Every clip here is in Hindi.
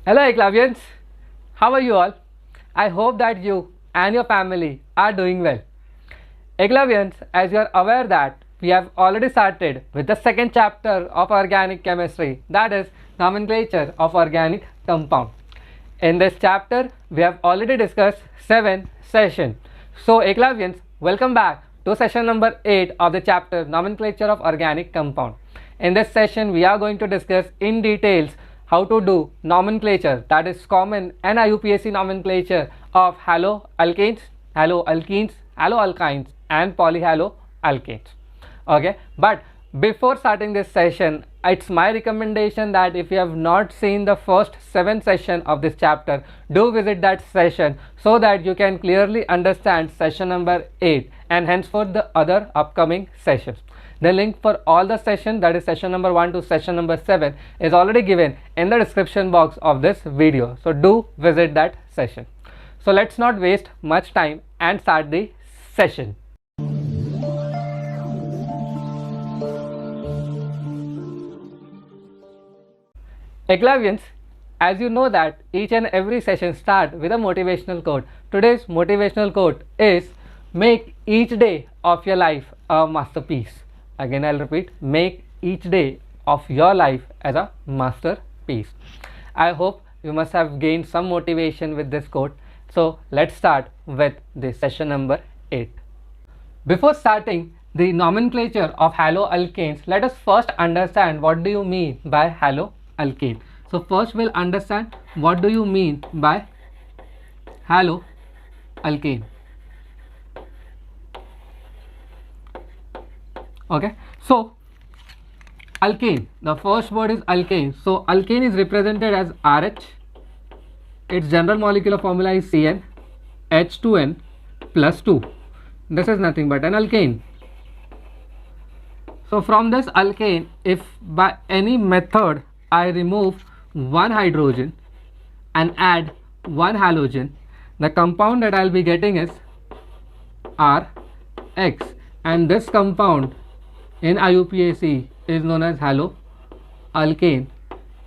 Hello Eclavians, how are you all? I hope that you and your family are doing well. Eclavians, as you are aware that we have already started with the second chapter of organic chemistry, that is nomenclature of organic compound. In this chapter, we have already discussed 7 sessions. So Eclavians, welcome back to session number 8 of the chapter nomenclature of organic compound. In this session, we are going to discuss in details how to do nomenclature, that is common and IUPAC nomenclature of haloalkanes, haloalkenes, haloalkynes and polyhaloalkanes. Okay, but before starting this session, it's my recommendation that if you have not seen the first 7 sessions of this chapter, do visit that session so that you can clearly understand session number 8 and henceforth the other upcoming sessions. The link for all the sessions, that is session number 1 to session number 7, is already given in the description box of this video. So do visit that session. So let's not waste much time and start the session. Eclavians, as you know that each and every session start with a motivational quote. Today's motivational quote is, make each day of your life a masterpiece. Again I'll repeat, make each day of your life as a masterpiece. I hope you must have gained some motivation with this quote. So let's start with the session number 8. Before starting the nomenclature of haloalkanes, let us first understand what do you mean by haloalkane. So first we'll understand what do you mean by haloalkane. Okay, so alkane, the first word is alkane. So alkane is represented as RH. Its general molecular formula is CN H2N plus 2. This is nothing but an alkane. So from this alkane, if by any method I remove one hydrogen and add one halogen, the compound that I'll be getting is RX, and this compound in IUPAC is known as haloalkane,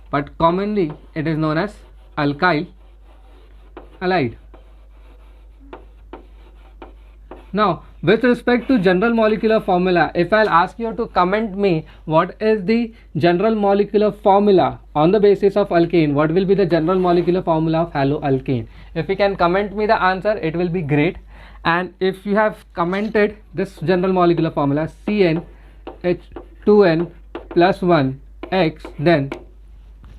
but commonly it is known as alkyl halide. Now with respect to general molecular formula, if I'll ask you to comment me what is the general molecular formula on the basis of alkane, what will be the general molecular formula of haloalkane? If you can comment me the answer, it will be great. And if you have commented this general molecular formula CN H2N plus 1 X, then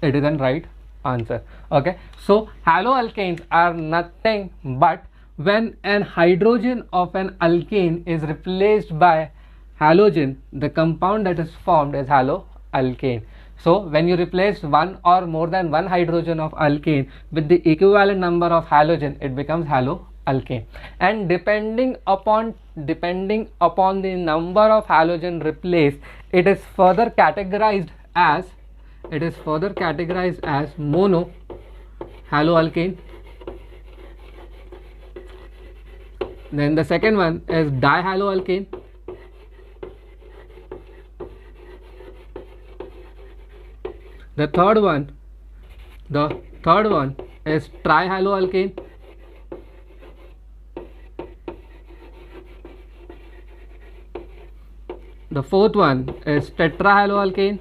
it is the right answer. Okay, so haloalkanes are nothing but when an hydrogen of an alkane is replaced by halogen, the compound that is formed is haloalkane. So when you replace one or more than one hydrogen of alkane with the equivalent number of halogen, it becomes haloalkane. And depending upon the number of halogen replaced, it is further categorized as mono haloalkane. Then the second one is dihaloalkane. The third one is trihaloalkane. The fourth one is tetrahaloalkane.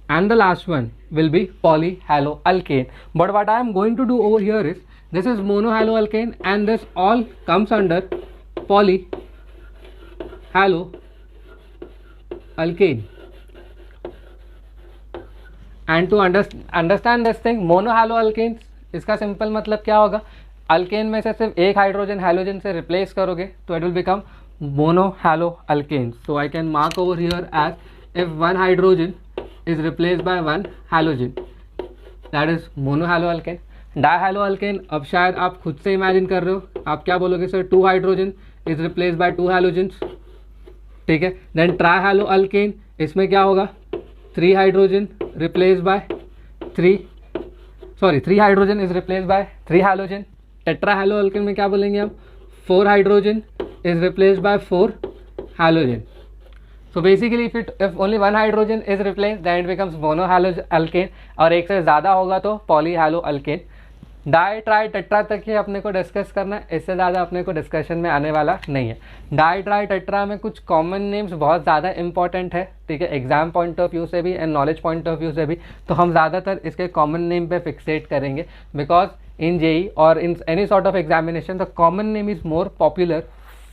And the last one will be polyhaloalkane. But what I am going to do over here is, this is monohaloalkane and this all comes under polyhaloalkane. And to understand this thing, monohaloalkanes, इसका सिंपल मतलब क्या होगा, अल्केन में से सिर्फ एक हाइड्रोजन हैलोजन से रिप्लेस करोगे तो it will become monohaloalkane. So I can mark over here as, if one hydrogen is replaced by one halogen, that is monohaloalkane. Dihaloalkane, अब शायद आप खुद से इमेजिन कर रहे हो, आप क्या बोलोगे sir, 2 hydrogen is replace by 2 halogens. ठीक है. देन ट्राइहैलोअल्केन, इसमें क्या होगा, 3 hydrogen replace by 3 hydrogen is replace by 3 halogen. Tetrahaloalkane में क्या बोलेंगे हम, 4 hydrogen is replace by 4 halogen. So basically if only one hydrogen is replaced then it becomes monohaloalkane, और एक से ज़्यादा होगा तो पॉलीहैलोअल्केन. डाई ट्राई टेट्रा तक ही अपने को डिस्कस करना है, इससे ज़्यादा अपने को डिस्कशन में आने वाला नहीं है. डाई ट्राई टेट्रा में कुछ कॉमन नेम्स बहुत ज़्यादा इंपॉर्टेंट है, ठीक है, एग्जाम पॉइंट ऑफ व्यू से भी and knowledge point of view से भी. तो हम ज़्यादातर इसके कॉमन नेम पे फिक्सेट करेंगे, बिकॉज इन जेई और in any sort of examination the common name is more popular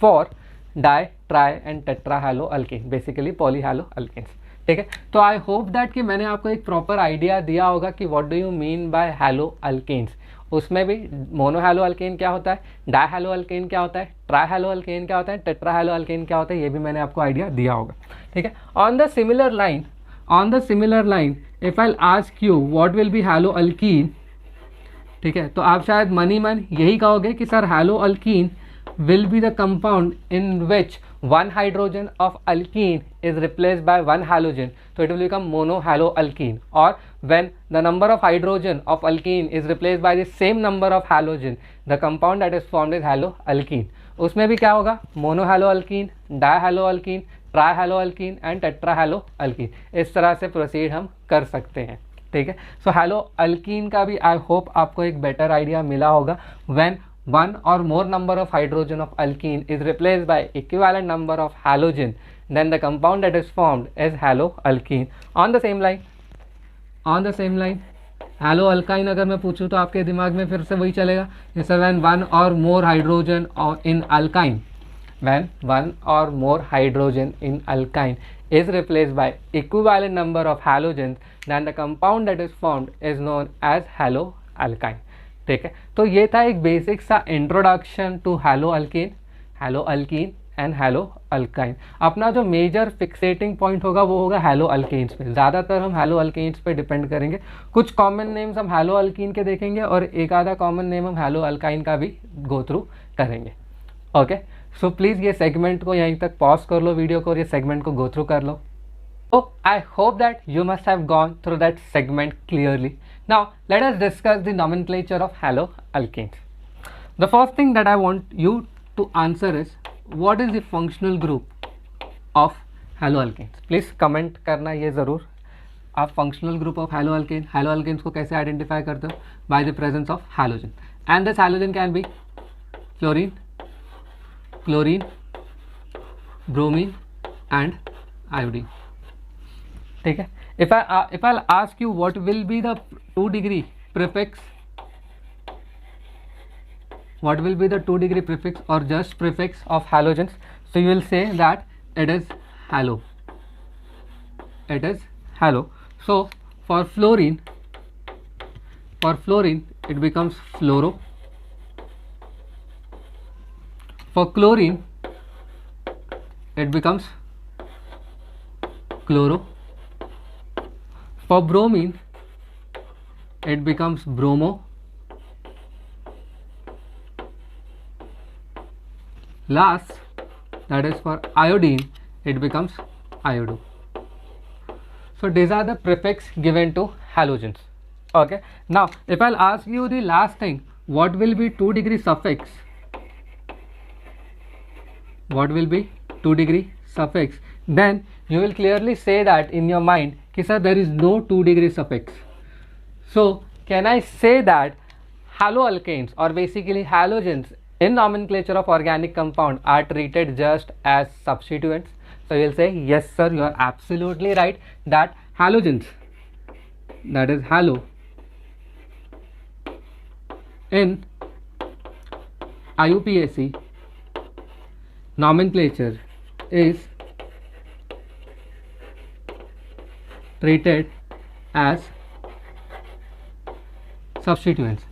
for di tri and tetrahaloalkane, basically polyhaloalkanes. ठीक है, तो आई होप दैट कि मैंने आपको एक प्रॉपर आइडिया दिया होगा कि what do you mean by haloalkanes. उसमें भी मोनोहैलोअल्केन क्या होता है, डायहैलोअल्केन क्या होता है, ट्राइहैलोअल्केन क्या होता है, टेट्राहैलोअल्केन क्या होता है, ये भी मैंने आपको आइडिया दिया होगा. ठीक है, on the similar line if I ask you what will be haloalkene, ठीक है, तो आप शायद मन ही मन यही कहोगे कि sir हैलोअल्कीन will be the compound in which one hydrogen of alkene is replaced by one halogen, so it will become monohaloalkene. Or when the number of hydrogen of alkene is replaced by the same number of halogen, the compound that is formed is haloalkene. उसमें भी क्या होगा, मोनोहैलोअल्कीन, डायहैलोअल्कीन, ट्राइहैलोअल्कीन एंड टेट्राहैलोअल्कीन. इस तरह से प्रोसीड हम कर सकते हैं. ठीक है, सो हैलोअल्कीन का भी आई होप आपको एक बेटर आइडिया मिला होगा. When one or more number of hydrogen of alkene is replaced by equivalent number of halogen, then the compound that is formed is haloalkene. On the same line haloalkyne अगर मैं पूछूँ तो आपके दिमाग में फिर से वही चलेगा, जैसे when one or more hydrogen in alkyne, when one or more hydrogen in alkyne is replaced by equivalent number of halogens, then the compound that is formed is known as haloalkyne. ठीक है, तो ये था एक बेसिक सा इंट्रोडक्शन टू हैलोअल्कीन एंड हैलोअल्काइन. अपना जो मेजर फिक्सेटिंग पॉइंट होगा वो होगा हैलोअल्केन्स पे. ज़्यादातर हम हैलोअल्केन्स पे डिपेंड करेंगे. कुछ कॉमन नेम्स हम हैलोअल्कीन के देखेंगे और एक आधा कॉमन नेम हम हैलोअल्काइन का भी गो थ्रू करेंगे. ओके, सो प्लीज़ ये सेगमेंट को यहीं तक पॉज कर लो वीडियो को और ये सेगमेंट को गो थ्रू कर लो. So I hope that you must have gone through that segment clearly. Now let us discuss the nomenclature of haloalkanes. The first thing that I want you to answer is what is the functional group of haloalkanes. Please comment करना ये ज़रूर. आप functional group of haloalkanes को कैसे identify करते हो? By the presence of halogen. And this halogen can be fluorine, chlorine, bromine and iodine. ठीक है, if I'll ask you what will be the 2 degree prefix, what will be the 2 degree prefix or just prefix of halogens, so you will say that it is halo. So for fluorine it becomes fluoro. For chlorine it becomes chloro. For bromine it becomes bromo. Last, that is for iodine, it becomes iodo. So these are the prefix given to halogens. Okay, now if I'll ask you the last thing, what will be 2 degree suffix? What will be 2 degree suffix? Then you will clearly say that in your mind कि sir there is no 2 degree suffix. So can I say that haloalkanes or basically halogens in nomenclature of organic compound are treated just as substituents? So you will say yes sir, you are absolutely right that halogens, that is halo, in IUPAC nomenclature is treated as substituents,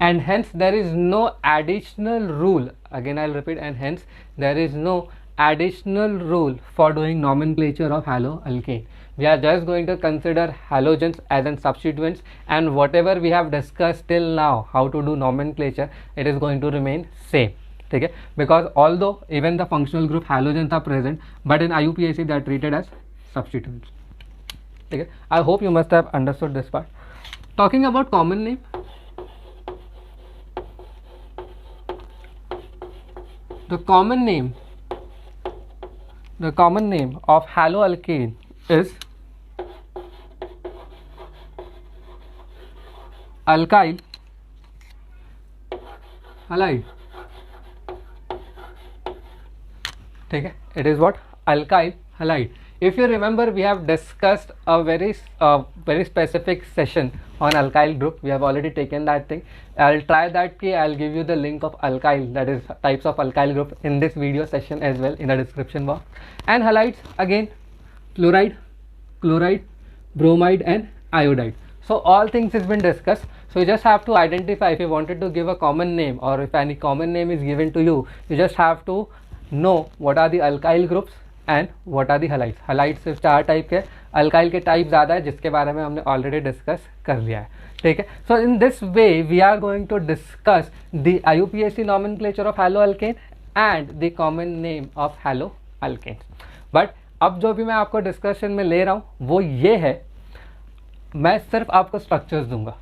and hence there is no additional rule, again I'll repeat, and hence there is no additional rule for doing nomenclature of haloalkane. We are just going to consider halogens as in substituents, and whatever we have discussed till now how to do nomenclature, it is going to remain same. Okay, because although even the functional group halogens are present, but in IUPAC they are treated as substituents. Okay, I hope you must have understood this part. Talking about common name, the common name the common name of haloalkane is alkyl halide. ठीक है, it is what? Alkyl halide. If you remember, we have discussed a very specific session on alkyl group. We have already taken that thing. I'll try that key. I'll give you the link of alkyl, that is types of alkyl group, in this video session as well in the description box. And halides, again, fluoride, chloride, bromide and iodide. So all things has been discussed. So you just have to identify. If you wanted to give a common name, or if any common name is given to you, you just have to know what are the alkyl groups and what are the halides. Halide सिर्फ 4 टाइप के, अल्काइल के टाइप ज़्यादा है जिसके बारे में हमने ऑलरेडी डिस्कस कर लिया है. ठीक है, so in this way we are going to discuss the IUPAC nomenclature of haloalkane and the common name of haloalkane. But अब जो भी मैं आपको डिस्कशन में ले रहा हूँ वो ये है, मैं सिर्फ आपको स्ट्रक्चर्स दूंगा.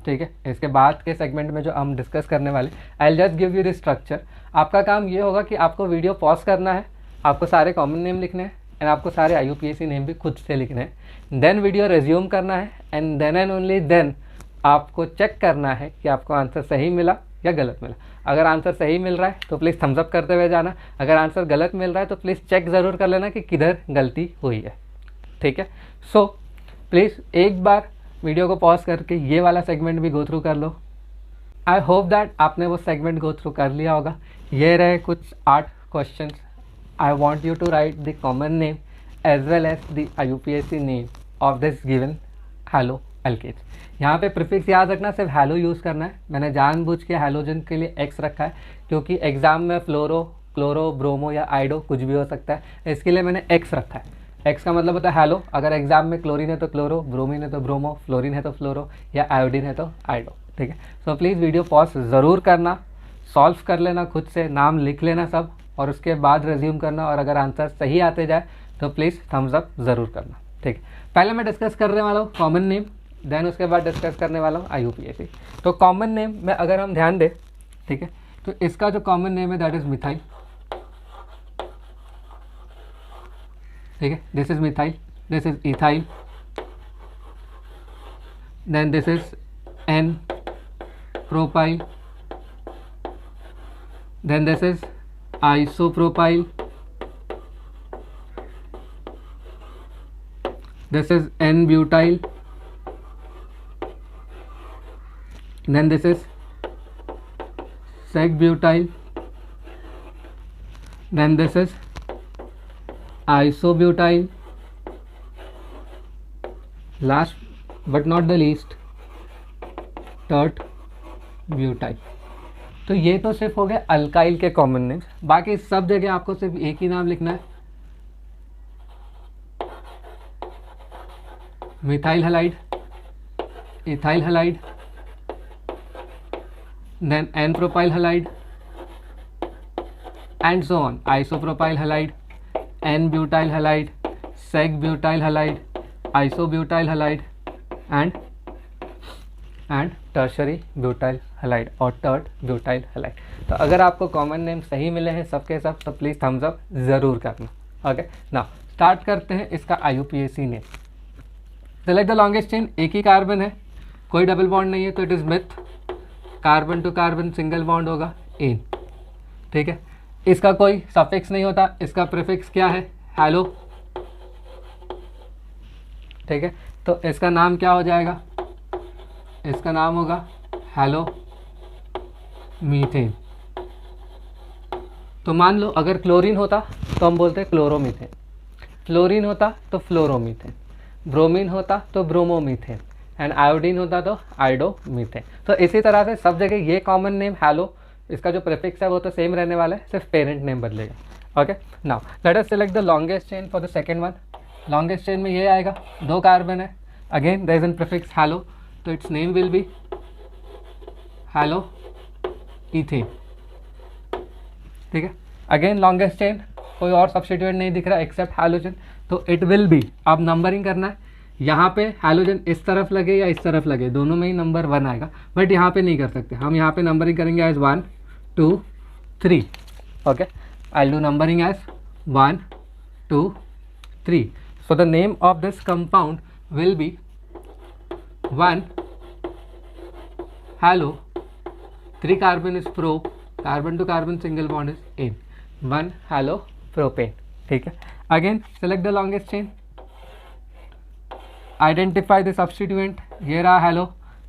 ठीक है, इसके बाद के सेगमेंट में जो हम डिस्कस करने वाले, I just give you the structure. आपका काम ये होगा कि आपको वीडियो पॉज करना है, आपको सारे कॉमन नेम लिखने हैं एंड आपको सारे IUPAC नेम भी खुद से लिखने हैं. देन वीडियो रिज्यूम करना है and then and only then आपको चेक करना है कि आपको आंसर सही मिला या गलत मिला. अगर आंसर सही मिल रहा है तो प्लीज़ थम्स अप करते हुए जाना. अगर आंसर गलत मिल रहा है तो प्लीज़ चेक ज़रूर कर लेना कि किधर गलती हुई है. ठीक है, सो प्लीज़ एक बार वीडियो को पॉज करके ये वाला सेगमेंट भी गो थ्रू कर लो. आई होप दैट आपने वो सेगमेंट गो थ्रू कर लिया होगा. ये रहे कुछ 8 question. I want you to write the common name as well as the IUPAC name of this given haloalkanes. यहाँ पे प्रीफिक्स याद रखना, सिर्फ हैलो यूज़ करना है. मैंने जानबूझ के हैलोजन के लिए एक्स रखा है क्योंकि एग्जाम में फ्लोरो, क्लोरो, ब्रोमो या आइडो कुछ भी हो सकता है, इसके लिए मैंने एक्स रखा है. एक्स का मतलब होता है हैलो. अगर एग्जाम में क्लोरीन है तो क्लोरो, ब्रोमीन है तो ब्रोमो, फ्लोरीन है तो फ्लोरो या आयोडीन है तो आइडो. ठीक है, सो प्लीज़ वीडियो पॉज ज़रूर करना, सॉल्व कर लेना खुद से, नाम लिख लेना सब, और उसके बाद रिज्यूम करना. और अगर आंसर सही आते जाए तो प्लीज़ थम्स अप ज़रूर करना. ठीक है, पहले मैं डिस्कस करने वाला हूँ कॉमन नेम, देन उसके बाद डिस्कस करने वाला हूँ IUPAC. तो कॉमन नेम में अगर हम ध्यान दें, ठीक है, तो इसका जो कॉमन नेम है दैट इज़ मिथाइल. ठीक है, this is methyl, this is ethyl, then this is N propyl, then this is isopropyl, this is N-butyl, then this is sec-butyl, then this is isobutyl, last but not the least tert butyl. तो ये तो सिर्फ हो गया अल्काइल के कॉमन नेम्स. बाकी सब जगह आपको सिर्फ एक ही नाम लिखना है, methyl halide, ethyl halide, then n propyl halide and so on, isopropyl halide, n butyl halide, sec butyl halide, isobutyl halide and tertiary butyl halide और टर्ट ब्यूटाइल हैलाइड. तो अगर आपको कॉमन नेम सही मिले हैं सबके सब तो प्लीज़ थम्स अप ज़रूर करना. ओके, नाउ स्टार्ट करते हैं इसका IUPAC name. Select the longest chain. एक ही कार्बन है, कोई डबल बॉन्ड नहीं है, तो it is meth. Carbon to carbon single bond होगा इन. ठीक है, इसका कोई सफिक्स नहीं होता, इसका प्रीफिक्स क्या है? हैलो. ठीक है, तो इसका नाम क्या हो जाएगा? इसका नाम होगा हैलो मीथेन. तो मान लो अगर क्लोरीन होता तो हम बोलते क्लोरोमीथेन, फ्लोरीन होता तो फ्लोरोमीथेन, ब्रोमीन होता तो ब्रोमोमीथेन एंड आयोडीन होता तो आयोडोमीथेन. तो इसी तरह से सब जगह ये कॉमन नेम हैलो, इसका जो प्रीफिक्स है वो तो सेम रहने वाला है, सिर्फ पेरेंट नेम बदलेगा. Okay, now let us select the longest chain for the second one. Longest chain में ये आएगा, 2 कार्बन है, again there is an prefix halo, तो its name will be haloethane. ठीक है, अगेन लॉन्गेस्ट चेन, कोई और सब्स्टिट्यूएंट नहीं दिख रहा एक्सेप्ट हैलोजन, तो इट विल बी, अब नंबरिंग करना है. यहाँ पे हैलोजन इस तरफ लगे या इस तरफ लगे, दोनों में ही नंबर 1 आएगा, बट यहाँ पे नहीं कर सकते. हम यहाँ पे नंबरिंग करेंगे as 1 2 3. Okay, I will do numbering as 1 2, 3. So the name of this compound will be 1 halo, 3 carbon is pro, carbon to carbon single bond is in, 1 halo propane. ठीक है. Again select the longest chain, identify the substituent. ये रहा halo,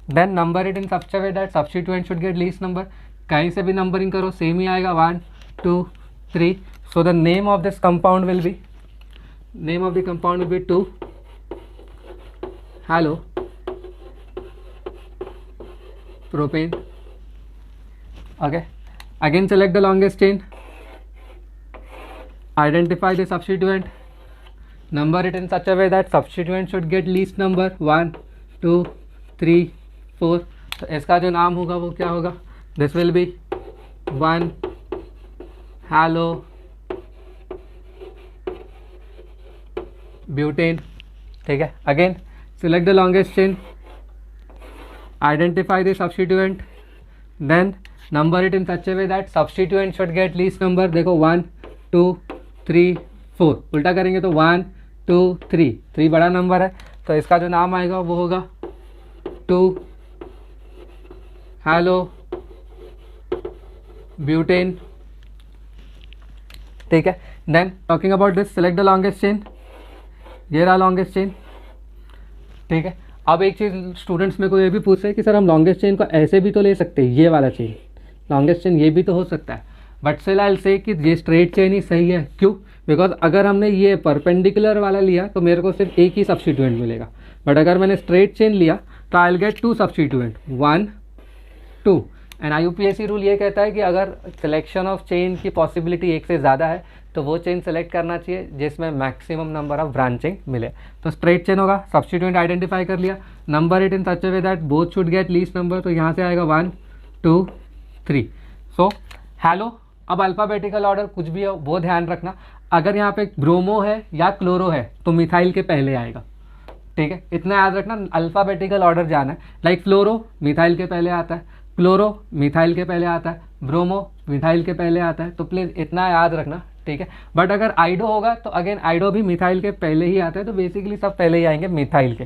then number it in such a way that substituent should get least number. कहीं से भी नंबरिंग करो सेम ही आएगा, 1, 2, 3. So the name of this compound will be 2 halo propane. Okay, again select the longest chain, identify the substituent, number it in such a way that substituent should get least number, 1, 2, 3, 4. तो इसका जो नाम होगा वो क्या होगा? This will be 1 halo butane. ठीक है. Again select the longest chain, identify the substituent, then number it in such a way that substituent should get least number. देखो 1, 2, 3, 4. उल्टा करेंगे तो 1, 2, 3. 3 बड़ा नंबर है तो इसका जो नाम आएगा वो होगा 2 halo ब्यूटेन. ठीक है. Then talking about this, select the longest chain. ये रहा लॉन्गेस्ट चेन. ठीक है. अब एक चीज़ स्टूडेंट्स में को ये भी पूछ रहे हैं कि सर हम लॉन्गेस्ट चेन को ऐसे भी तो ले सकते हैं, ये वाला चेन लॉन्गेस्ट चेन ये भी तो हो सकता है, बट स्टिल आई विल से कि ये स्ट्रेट चेन ही सही है. क्यों? बिकॉज अगर हमने ये परपेंडिकुलर वाला लिया तो मेरे को सिर्फ एक ही सब्स्टिट्यूएंट मिलेगा, बट अगर मैंने स्ट्रेट चेन लिया तो I will get 2 substituent, 1, 2. And IUPAC rule ये कहता है कि अगर सिलेक्शन ऑफ चेन की पॉसिबिलिटी एक से ज़्यादा है तो वो चेन सेलेक्ट करना चाहिए जिसमें मैक्सिमम नंबर ऑफ ब्रांचिंग मिले. तो स्ट्रेट चेन होगा, सब्स्टिट्यूएंट आइडेंटिफाई कर लिया, number it in such way that both should get least number. तो यहाँ से आएगा 1, 2, 3. सो हैलो. अब अल्फ़ाबेटिकल ऑर्डर कुछ भी हो वो ध्यान रखना, अगर यहाँ पे ब्रोमो है या क्लोरो है तो मिथाइल के पहले आएगा. ठीक है. इतना याद रखना, अल्फ़ाबेटिकल ऑर्डर जाना है. लाइक फ्लोरो मिथाइल के पहले आता है, क्लोरो मिथाइल के पहले आता है, ब्रोमो मिथाइल के पहले आता है. तो प्लीज़ इतना याद रखना. ठीक है. बट अगर आइडो होगा तो अगेन आइडो भी मिथाइल के पहले ही आता है, तो बेसिकली सब पहले ही आएंगे मिथाइल के.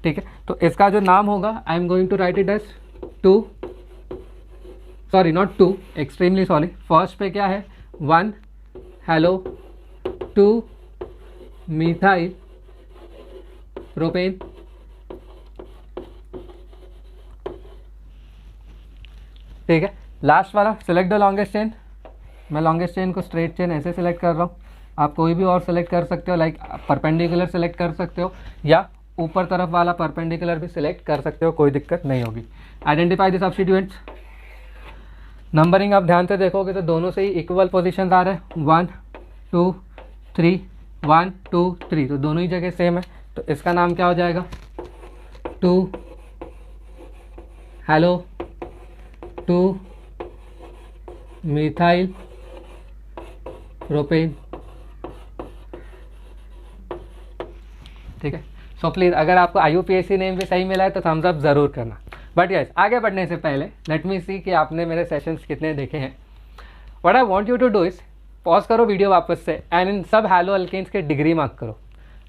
ठीक है. तो इसका जो नाम होगा I am going to write it as 2, sorry not 2, extremely sorry. First पे क्या है? 1 halo 2 मिथाइल प्रोपेन. ठीक है. लास्ट वाला सेलेक्ट द लॉन्गेस्ट चेन. मैं लॉन्गेस्ट चेन को स्ट्रेट चेन ऐसे सेलेक्ट कर रहा हूँ, आप कोई भी और सेलेक्ट कर सकते हो, लाइक परपेंडिकुलर सेलेक्ट कर सकते हो या ऊपर तरफ वाला परपेंडिकुलर भी सिलेक्ट कर सकते हो, कोई दिक्कत नहीं होगी. Identify the substituents. नंबरिंग आप ध्यान से देखोगे तो दोनों से ही इक्वल पोजीशन आ रहे हैं, 1, 2, 3, 1, 2, 3. तो दोनों ही जगह सेम है. तो इसका नाम क्या हो जाएगा? 2 halo 2 मिथाइल प्रोपेन. ठीक है. सो प्लीज़ अगर आपको IUPAC नेम भी सही मिला है तो थम्स अप ज़रूर करना. बट यस, आगे बढ़ने से पहले लेट मी सी कि आपने मेरे सेशंस कितने देखे हैं. What I want you to do is pause करो वीडियो वापस से एंड इन सब हैलो अल्केन्स के डिग्री मार्क करो.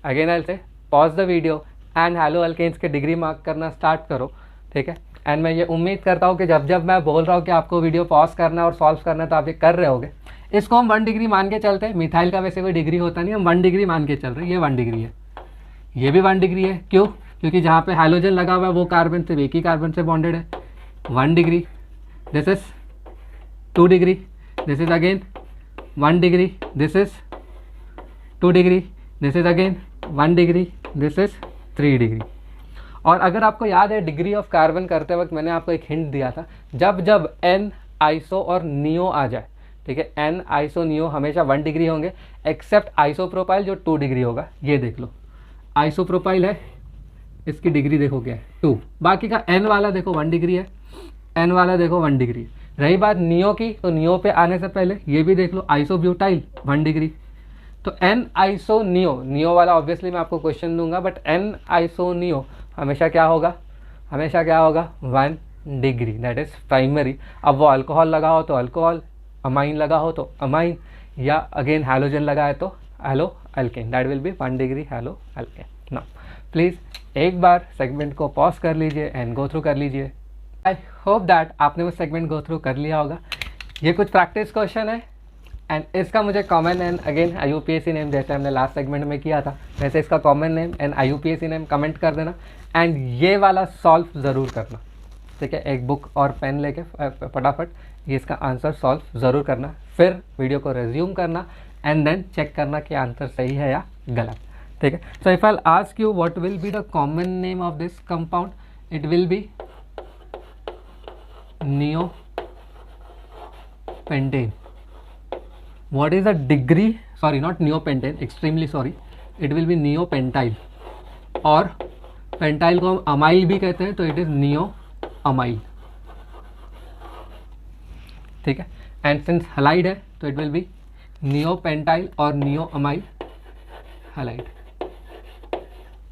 Again I say pause the video and halo alkanes के डिग्री मार्क करना स्टार्ट करो. ठीक है. एंड मैं ये उम्मीद करता हूँ कि जब जब मैं बोल रहा हूँ कि आपको वीडियो पॉज करना और सॉल्व करना तो आप ये कर रहे होगे. इसको हम 1 डिग्री मान के चलते हैं. मिथाइल का वैसे कोई डिग्री होता नहीं, हम 1 डिग्री मान के चल रहे हैं. ये 1 डिग्री है, ये भी 1 डिग्री है. क्यों? क्योंकि जहाँ पे हाइड्रोजन लगा हुआ है वो कार्बन से एक ही कार्बन से बॉन्डेड है. 1 degree. This is 2 degree. This is again 1 degree. This is 2 degree. This is again 1 degree. This is 3 degree. और अगर आपको याद है डिग्री ऑफ कार्बन करते वक्त मैंने आपको एक हिंट दिया था, जब जब N आइसो और नियो आ जाए, ठीक है, N आइसो नियो हमेशा 1 डिग्री होंगे एक्सेप्ट आइसोप्रोपाइल जो 2 डिग्री होगा. ये देख लो, आइसोप्रोपाइल है, इसकी डिग्री देखो क्या है 2. बाकी का N वाला देखो 1 डिग्री है, N वाला देखो 1 डिग्री. रही बात नियो की, तो नियो पे आने से पहले ये भी देख लो, आइसोब्यूटाइल 1 डिग्री. तो N आइसो नियो, नियो वाला ऑब्वियसली मैं आपको क्वेश्चन दूंगा, बट N आइसो नियो हमेशा क्या होगा? हमेशा क्या होगा? 1 डिग्री. That is primary. अब वो अल्कोहल लगा हो तो अल्कोहल, अमाइन लगा हो तो अमाइन, या अगेन हैलोजन लगा है तो hello alkane, that will be 1 degree hello alkane. Now please एक बार सेगमेंट को पॉज कर लीजिए एंड गो थ्रू कर लीजिए. आई होप दैट आपने वो सेगमेंट गो थ्रू कर लिया होगा. ये कुछ प्रैक्टिस क्वेश्चन है एंड इसका मुझे common and again IUPAC name जैसे हमने लास्ट सेगमेंट में किया था वैसे इसका common name and IUPAC name comment कर देना एंड ये वाला सॉल्व ज़रूर करना. ठीक है, एक बुक और पेन लेके फटाफट ये इसका आंसर सॉल्व ज़रूर करना. फिर वीडियो को रिज्यूम करना एंड देन चेक करना कि आंसर सही है या गलत. ठीक है, so if I ask you what will be the common name of this compound, it will B neopentane. What is the degree? Sorry, not neopentane, extremely sorry. It will be neopentyl. और पेंटाइल को हम अमाइल भी कहते हैं तो इट इज नियोअमाइल. ठीक है, एंड सिंस हलाइड है तो इट विल बी नियोपेंटाइल और नियोअमाइल हलाइड.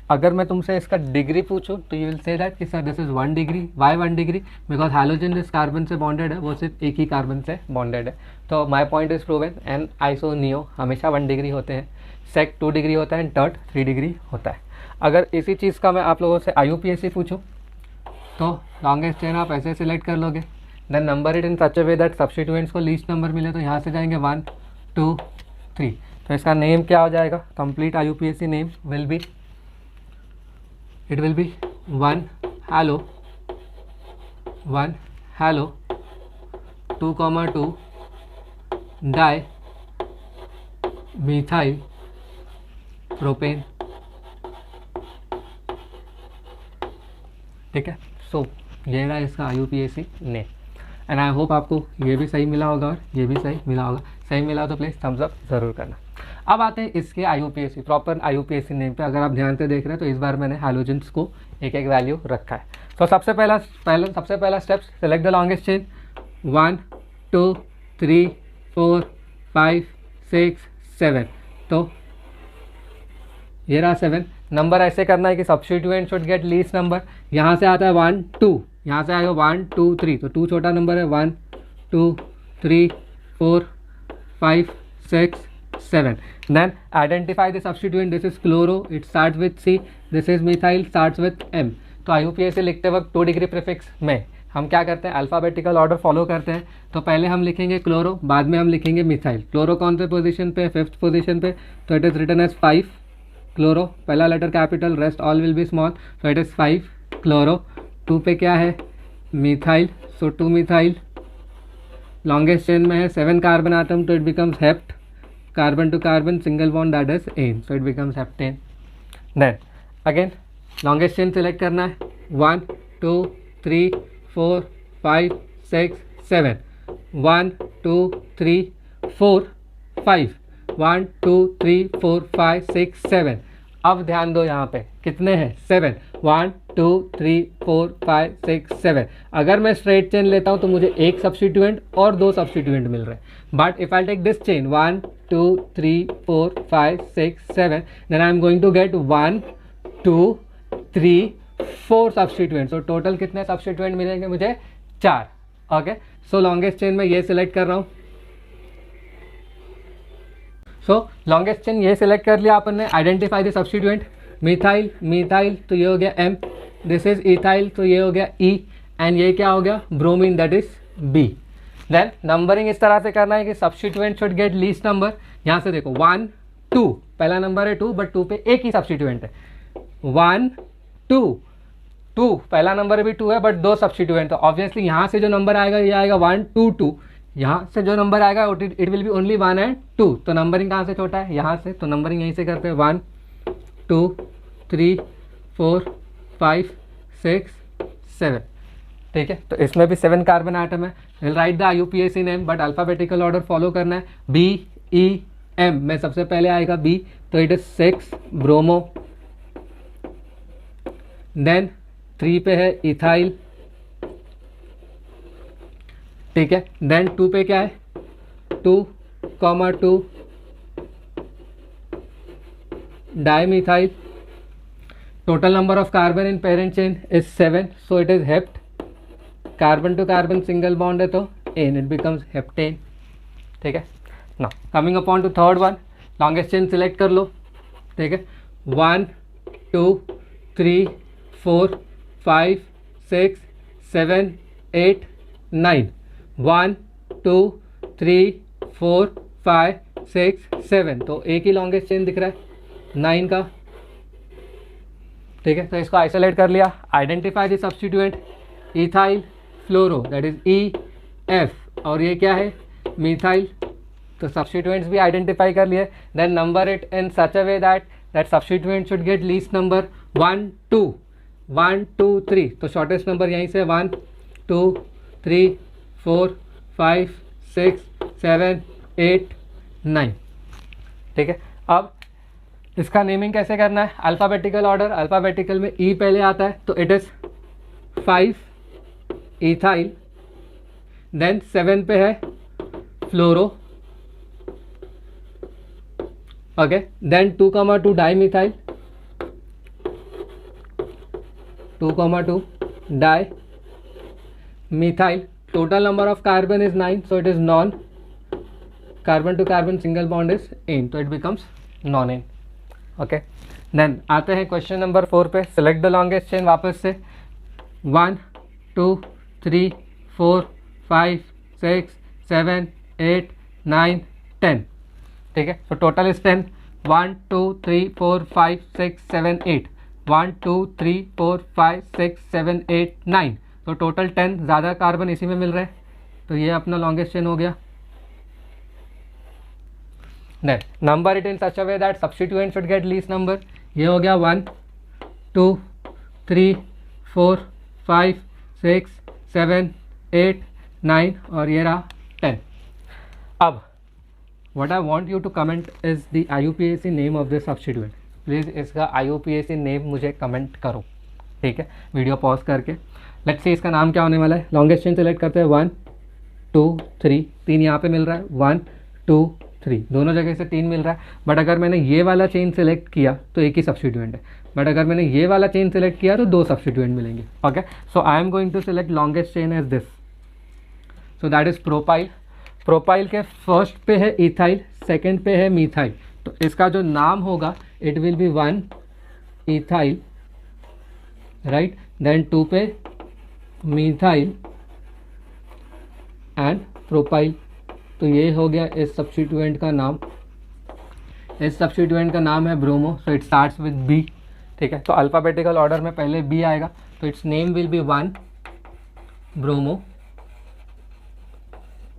अगर मैं तुमसे इसका डिग्री पूछूं तो यू विल से दैट कि sir this is 1 degree. Why 1 degree? Because halogen जिस कार्बन से बॉन्डेड है वो सिर्फ एक ही कार्बन से बॉन्डेड है. तो my point is proven. And iso neo हमेशा 1 डिग्री होते हैं, सेक 2 डिग्री होता है एंड टर्ट 3 डिग्री होता है. अगर इसी चीज़ का मैं आप लोगों से IUPAC पूछूं तो लॉन्गेस्ट चेन आप ऐसे सिलेक्ट कर लोगे, then number it in such a way that substituents को लीस्ट नंबर मिले. तो यहाँ से जाएंगे 1 2 3. तो इसका नेम क्या हो जाएगा? Complete IUPAC name will B, it will be 1 halo 2,2 di methyl propane. ठीक है, सो ये रहा इसका IUPAC name and I hope आपको ये भी सही मिला होगा और ये भी सही मिला होगा. सही मिला तो प्लीज़ थम्स अप ज़रूर करना. अब आते हैं इसके IUPAC प्रॉपर IUPAC नेम पे. अगर आप ध्यान से देख रहे हैं तो इस बार मैंने हैलोजेंस को एक एक वैल्यू रखा है. तो सबसे पहला step select the longest chain. 1 2 3 4 5 6 7. तो ये रहा 7. नंबर ऐसे करना है कि substituent should get least number. यहाँ से आता है 1 2, यहाँ से आएगा 1 2 3. तो 2 छोटा नंबर है. 1 2 3 4 5 6 7. Then identify the substituent. This is chloro. It starts with C. This is methyl. Starts with M. तो IUPAC लिखते वक्त 2 डिग्री प्रीफिक्स में हम क्या करते हैं? अल्फ़ाबेटिकल ऑर्डर फॉलो करते हैं. तो पहले हम लिखेंगे क्लोरो, बाद में हम लिखेंगे मिथाइल. क्लोरो कौन से पोजीशन पे? 5th पोजीशन पे. तो it is written as 5 chloro. पहला letter capital, rest all will be small. तो इट इज़ 5 क्लोरो. 2 पे क्या है? Methyl. So 2 methyl. Longest chain में है 7 कार्बन आटम तो it becomes hept. Carbon to carbon single bond, that is ane, so it becomes heptane. Then again longest chain select करना है. 1 2 3 4 5 6 7. 1 2 3 4 5. 1 2 3 4 5 6 7. अब ध्यान दो यहाँ पे कितने हैं? 7. 1 2 3 4 5 6 7. अगर मैं स्ट्रेट चेन लेता हूँ तो मुझे एक सब्स्टिट्यूएंट और 2 सब्स्टिट्यूएंट मिल रहे हैं. But if I take this chain 1 2 3 4 5 6 7, then I am going to get 1 2 3 4 substituent. So total कितने सब्स्टिट्यूएंट मिलेंगे मुझे? 4. ओके, सो लॉन्गेस्ट चेन में ये सिलेक्ट कर रहा हूँ. सो लॉन्गेस्ट चेन ये सिलेक्ट कर लिया अपन ने. Identify the substituent. Methyl methyl तो ये हो गया M. दिस इज इथाइल तो ये हो गया E. एंड ये क्या हो गया? Bromine, that is B. Then numbering इस तरह से करना है कि substituent should get least number. यहाँ से देखो 1 2, पहला नंबर है 2 बट 2 पे एक ही सब्स्टिट्यूएंट है. 1 2 2, पहला नंबर भी 2 है बट 2 सब्स्टिट्यूएंट. तो ऑब्वियसली यहाँ से जो नंबर आएगा ये आएगा 1 2 2. यहाँ से जो नंबर आएगा it will B only 1 and 2. तो नंबरिंग कहाँ से छोटा है? यहाँ से. तो नंबरिंग यहीं से करते हैं 1 2 3 4 5 6 7. ठीक है, तो इसमें भी 7 कार्बन आइटम है. Will write the IUPAC name but alphabetical order follow करना है. BEM में सबसे पहले आएगा B, तो इट इज 6 ब्रोमो. देन 3 पे है इथाइल. ठीक है, देन 2 पे क्या है? 2,2 dimethyl. Total number of carbon in parent chain is 7, so it is hept. Carbon to carbon single bond है तो एन, इट बिकम्स हेप्टेन. ठीक है, now coming upon to third one. Longest chain select कर लो, ठीक है। 1 2 3 4 5 6 7 8 9, 1 2 3 4 5 6 7, तो एक ही लॉन्गेस्ट चेन दिख रहा है 9 का, ठीक है। तो इसको आइसोलेट कर लिया। Identify the substituent, ethyl fluoro that is EF, और ये क्या है मिथाइल, तो सब्स्टिट्यूएंट्स भी आइडेंटिफाई कर लिए। Then number it in such a way that substituent should get least number 1 2 1 2 3, तो शॉर्टेस्ट नंबर यहीं से 1 2 3 4 5 6 7 8 9, ठीक है। अब इसका नेमिंग कैसे करना है, अल्फ़ाबेटिकल ऑर्डर, अल्फ़ाबेटिकल में E पहले आता है, तो इट इज़ 5 इथाइल, देन 7 पे है fluoro, okay, then 2,2 dimethyl, 2,2 di methyl, total number of carbon is 9, so it is non, carbon to carbon single bond is ane, तो it becomes nonane, okay. Then आते हैं क्वेश्चन नंबर 4 पे। सिलेक्ट द लॉन्गेस्ट चेन वापस से 1 2 3 4 5 6 7 8 9 10, ठीक है। तो टोटल इज 10, 1 2 3 4 5 6 7 8, 1 2 3 4 5 6 7 8 9, तो टोटल 10, ज़्यादा कार्बन इसी में मिल रहे हैं, तो ये अपना लॉन्गेस्ट चेन हो गया। Then number it in such a way that substituent should get least number, ये हो गया 1 2 3 4 5 6 7 8 9, और ये रहा 10। अब what I want you to comment is the IUPAC name of this substituent, please इसका IUPAC नेम मुझे कमेंट करो, ठीक है, वीडियो पॉज करके। लेट्स सी इसका नाम क्या होने वाला है। लॉन्गेस्ट चेन सेलेक्ट करते हैं 1 2 3, 3 यहाँ पे मिल रहा है, 1 2 3, दोनों जगह से 3 मिल रहा है। बट अगर मैंने ये वाला चेन सेलेक्ट किया तो एक ही सब्स्टिट्यूएंट है, बट अगर मैंने ये वाला चेन सेलेक्ट किया तो 2 सब्स्टिट्यूएंट मिलेंगे, okay. So I am going to select longest chain as this, so that is propyl. Propyl के फर्स्ट पे है इथाइल, सेकंड पे है मिथाइल, तो इसका जो नाम होगा it will be 1 ethyl, right, then 2 पे मिथाइल एंड प्रोपाइल, तो ये हो गया इस सब्स्टिट्यूएंट का नाम। इस सब्स्टिट्यूएंट का नाम है bromo, so it starts with B, ठीक है। तो अल्फ़ाबेटिकल ऑर्डर में पहले B आएगा, तो its name will be 1 bromo,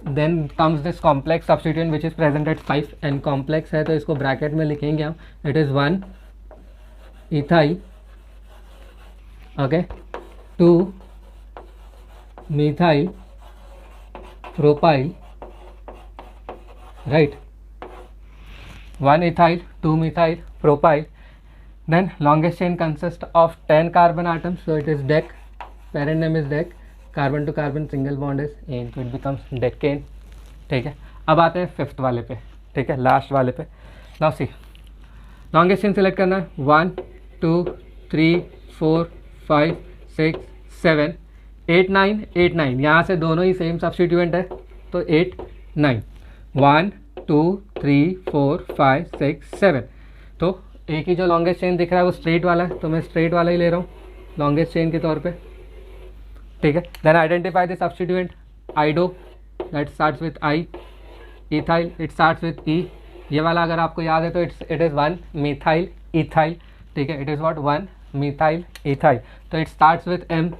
then comes this complex substituent which is present at 5, and complex है तो इसको ब्रैकेट में लिखेंगे हम, it is 1 ethyl, okay, 2 methyl propyl, right, 1 ethyl 2 methyl propyl. Then longest chain consists of 10 carbon atoms, so it is dec, parent name is dec, carbon to carbon single bond is in, so it becomes decane, ठीक है। अब आते हैं 5th वाले पे, ठीक है, लास्ट वाले पे। Now see, longest chain select करना है 1 2 3 4 5 6 7 8 9 8 9, यहाँ से दोनों ही सेम सब्स्टिट्यूएंट है, तो 8 9, 1 2 3 4 5 6 7, तो एक ही जो लॉन्गेस्ट चेन दिख रहा है वो स्ट्रेट वाला है, तो मैं स्ट्रेट वाला ही ले रहा हूँ लॉन्गेस्ट चेन के तौर पे, ठीक है। Then identify the substituent, iodo that starts with I, ethyl it starts with E, ये वाला अगर आपको याद है तो इट इज़ 1 मिथाइल इथाइल, ठीक है, it is what 1 methyl ethyl, तो इट स्टार्ट्स विथ एम,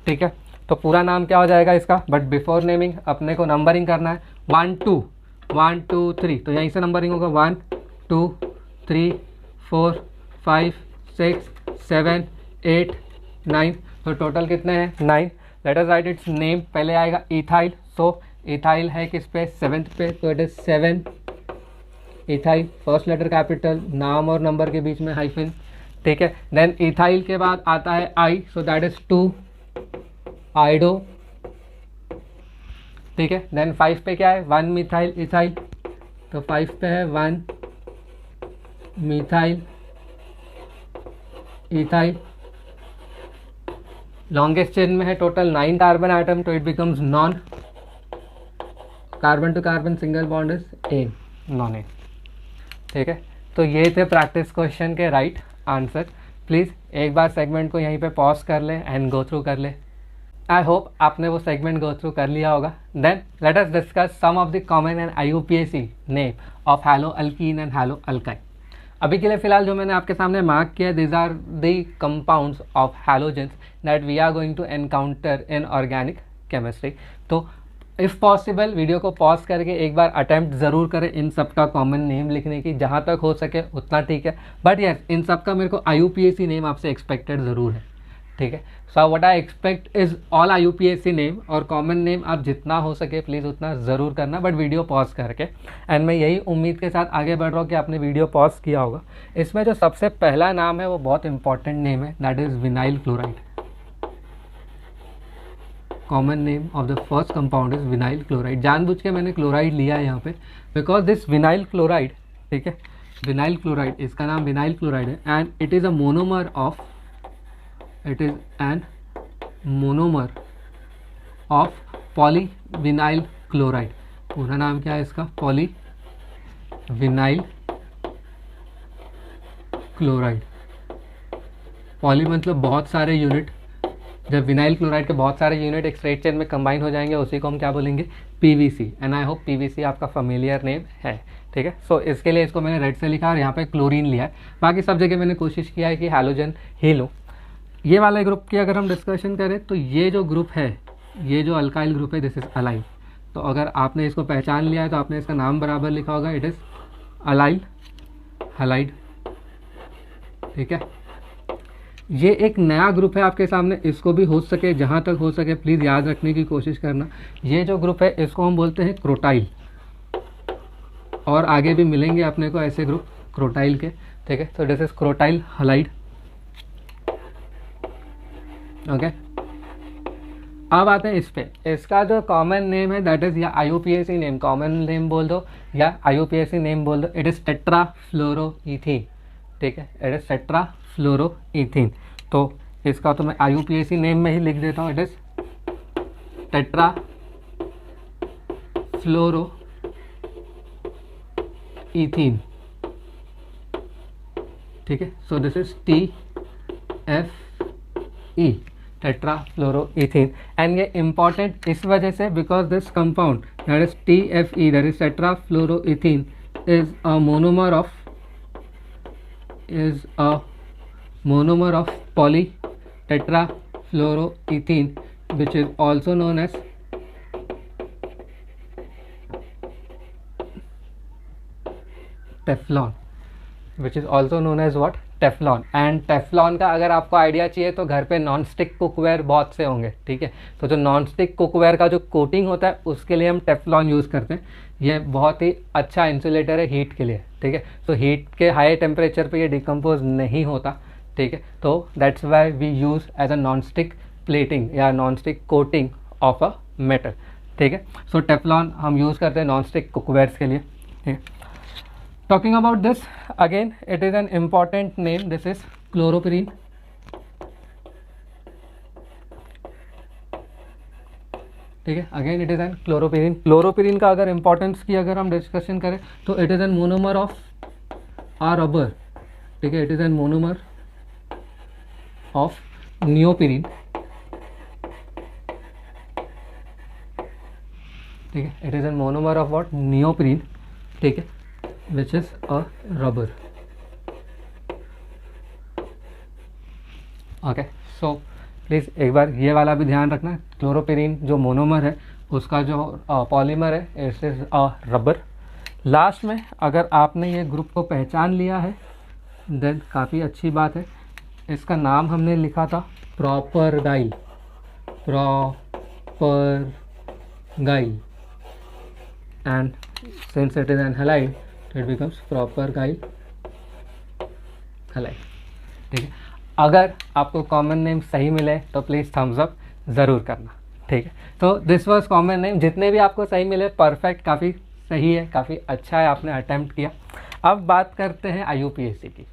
ठीक है। तो पूरा नाम क्या हो जाएगा इसका, बट बिफोर नेमिंग अपने को नंबरिंग करना है 1 2 1 2 3, तो यहीं से नंबरिंग होगा 1 2 3 4 5 6 7 8 9, तो टोटल कितने हैं 9। Let us right it's name, पहले आएगा इथाइल, सो इथाइल है किस पे 7th पे, तो it is 7 ethyl, first letter capital, नाम और नंबर के बीच में हाइफन, ठीक है। देन इथाइल के बाद आता है आई, सो दैट इज़ 2 आइडो, ठीक है। देन 5 पे क्या है 1 मिथाइल इथाइल, तो 5 पे है 1 मिथाइल इथाइल। लॉन्गेस्ट चेन में है टोटल 9 कार्बन आइटम, तो it becomes non, carbon to carbon single bond is ane, non ane, ठीक है, तो ये थे प्रैक्टिस क्वेश्चन के राइट आंसर। प्लीज़ एक बार सेगमेंट को यहीं पे पॉज कर ले एंड गो थ्रू कर ले। आई होप आपने वो सेगमेंट गो थ्रू कर लिया होगा। Then let us discuss some of the common and IUPAC name of halo alkene and halo alkyne. अभी के लिए फिलहाल जो मैंने आपके सामने मार्क किया, this are the compounds of halogens that we are going to encounter in organic chemistry. तो इफ़ पॉसिबल वीडियो को पॉज करके एक बार अटैम्प्ट ज़रूर करें इन सब का कॉमन नेम लिखने की, जहाँ तक हो सके उतना ठीक है। बट यस, इन सब का मेरे को IUPAC नेम आपसे एक्सपेक्टेड ज़रूर है, ठीक है। So what I expect is all IUPAC name, और कॉमन नेम आप जितना हो सके प्लीज़ उतना ज़रूर करना, बट वीडियो पॉज करके। एंड मैं यही उम्मीद के साथ आगे बढ़ रहा हूँ कि आपने वीडियो पॉज किया होगा। इसमें जो सबसे पहला नाम है वो बहुत इंपॉर्टेंट नेम है, that is vinyl chloride. Common name of the first compound is vinyl chloride. जानबूझ के मैंने क्लोराइड लिया है यहाँ पे, बिकॉज दिस विनाइल क्लोराइड, ठीक है, विनाइल क्लोराइड, इसका नाम विनाइल क्लोराइड है, and it is a monomer of, it is an monomer of poly vinyl chloride. पूरा नाम क्या है इसका? Poly vinyl chloride. पॉली मतलब बहुत सारे यूनिट, जब विनाइल क्लोराइड के बहुत सारे यूनिट एक स्ट्रेट चेन में कंबाइन हो जाएंगे उसी को हम क्या बोलेंगे? PVC। And I hope PVC आपका फेमिलियर नेम है, ठीक है। सो इसके लिए इसको मैंने रेड से लिखा और यहाँ पे क्लोरीन लिया है। बाकी सब जगह मैंने कोशिश किया है कि हैलोजन ही लूँ। ये वाले ग्रुप की अगर हम डिस्कशन करें तो ये जो ग्रुप है, ये जो अल्काइल ग्रुप है, दिस इज अलाइल। तो अगर आपने इसको पहचान लिया है तो आपने इसका नाम बराबर लिखा होगा, इट इज़ अलाइल हलाइड, ठीक है। ये एक नया ग्रुप है आपके सामने, इसको भी हो सके, जहाँ तक हो सके प्लीज़ याद रखने की कोशिश करना। ये जो ग्रुप है इसको हम बोलते हैं क्रोटाइल, और आगे भी मिलेंगे अपने को ऐसे ग्रुप क्रोटाइल के, ठीक है। तो दिस इज क्रोटाइल हलाइड, ओके। अब आते हैं इस पे, इसका जो कॉमन नेम है दैट इज़ या IUPAC नेम, कॉमन नेम बोल दो या IUPAC नेम बोल दो, इट इज़ टेट्राफ्लोरोईथीन, ठीक है, इट इज़ टेट्राफ्लोरोईथीन। तो इसका तो मैं IUPAC नेम में ही लिख देता हूँ, इट इज़ टेट्राफ्लोरोईथीन, ठीक है। So this is TFE, tetrafluoroethene. And ये इंपॉर्टेंट इस वजह से because this compound that is TFE, that is tetrafluoroethene, is a monomer of polytetrafluoroethene, which is also known as Teflon, which is also known as what? Teflon. And Teflon का अगर आपको आइडिया चाहिए तो घर पे नॉन स्टिक कुकवेयर बहुत से होंगे, ठीक है। तो जो नॉन स्टिक कुकवेयर का जो कोटिंग होता है उसके लिए हम टेफ्लॉन यूज़ करते हैं। ये बहुत ही अच्छा इंसुलेटर है हीट के लिए, ठीक है। तो हीट के हाई टेम्परेचर पे ये डिकम्पोज नहीं होता, ठीक है। तो that's why we use as a non stick plating या non stick coating of a metal, ठीक है। सो टेफ्लॉन हम यूज़ करते हैं नॉन स्टिक कुकवेयर्स के लिए, ठीक है। Talking about this again, it is an important name. This is chloroperine, ठीक है। Again it is an chloroprene. Chloroprene का अगर इंपॉर्टेंस की अगर हम डिस्कशन करें तो it is an monomer of a rubber, ठीक है। It is an monomer of neoprene, ठीक है। It is an monomer of what? Neoprene, ठीक है, which is a rubber, okay। so please एक बार ये वाला भी ध्यान रखना, क्लोरोपेरिन जो मोनोमर है उसका जो पॉलीमर है it is a rubber. Last में अगर आपने ये ग्रुप को पहचान लिया है देन काफ़ी अच्छी बात है। इसका नाम हमने लिखा था propargyl, propargyl, and since it is an halide it becomes propargyl halide, ठीक है। अगर आपको कॉमन नेम सही मिले तो प्लीज़ थम्स अप ज़रूर करना, ठीक है। तो दिस वाज कॉमन नेम, जितने भी आपको सही मिले परफेक्ट, काफ़ी सही है, काफ़ी अच्छा है, आपने अटैम्प्ट किया। अब बात करते हैं IUPAC की।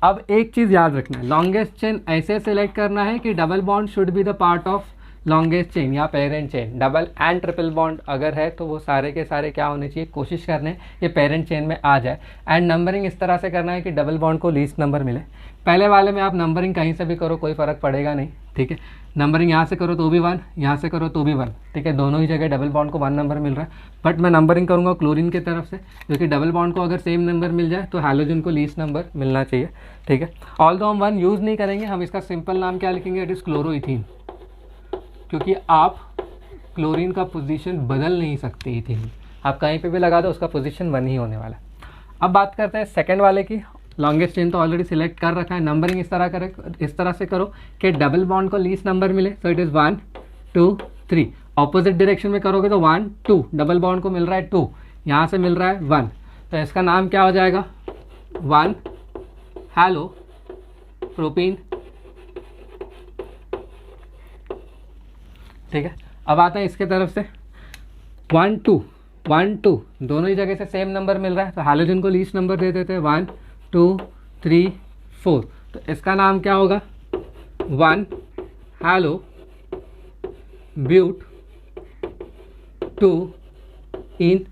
अब एक चीज़ याद रखना है, लॉन्गेस्ट चेन ऐसे सेलेक्ट करना है कि double bond should be the part of longest chain या parent chain, double and triple bond अगर है तो वो सारे के सारे क्या होने चाहिए, कोशिश करने ये पेरेंट चेन में आ जाए। एंड नंबरिंग इस तरह से करना है कि डबल बॉन्ड को लीस्ट नंबर मिले। पहले वाले में आप नंबरिंग कहीं से भी करो कोई फ़र्क पड़ेगा नहीं, ठीक है। नंबरिंग यहाँ से करो तो भी 1, यहाँ से करो तो भी 1, ठीक है। दोनों ही जगह डबल बॉन्ड को 1 नंबर मिल रहा है। बट मैं नंबरिंग करूँगा क्लोरीन की तरफ से, क्योंकि डबल बॉन्ड को अगर सेम नंबर मिल जाए तो हैलोजन को लीस्ट नंबर मिलना चाहिए, ठीक है। ऑल्दो हम 1 यूज़ नहीं करेंगे, हम इसका सिंपल नाम क्या लिखेंगे, इट इज़ क्लोरोइथीन, क्योंकि आप क्लोरीन का पोजीशन बदल नहीं सकते इथीन, आप कहीं पे भी लगा दो उसका पोजीशन 1 ही होने वाला है। अब बात करते हैं सेकंड वाले की। लॉन्गेस्ट चेन तो ऑलरेडी सिलेक्ट कर रखा है। नंबरिंग इस तरह से करो कि डबल बॉन्ड को लीस्ट नंबर मिले। So it is 1 2 3। Opposite direction में करोगे तो 1 2, डबल बॉन्ड को मिल रहा है 2, यहाँ से मिल रहा है 1, तो इसका नाम क्या हो जाएगा, 1 हैलो प्रोपीन, ठीक है। अब आता है इसके तरफ से 1 2 1 2, दोनों ही जगह से सेम नंबर मिल रहा है, तो हैलोजन को लीस्ट नंबर दे देते हैं 1 2 3 4। तो इसका नाम क्या होगा, 1 हैलो ब्यूट 2 इन।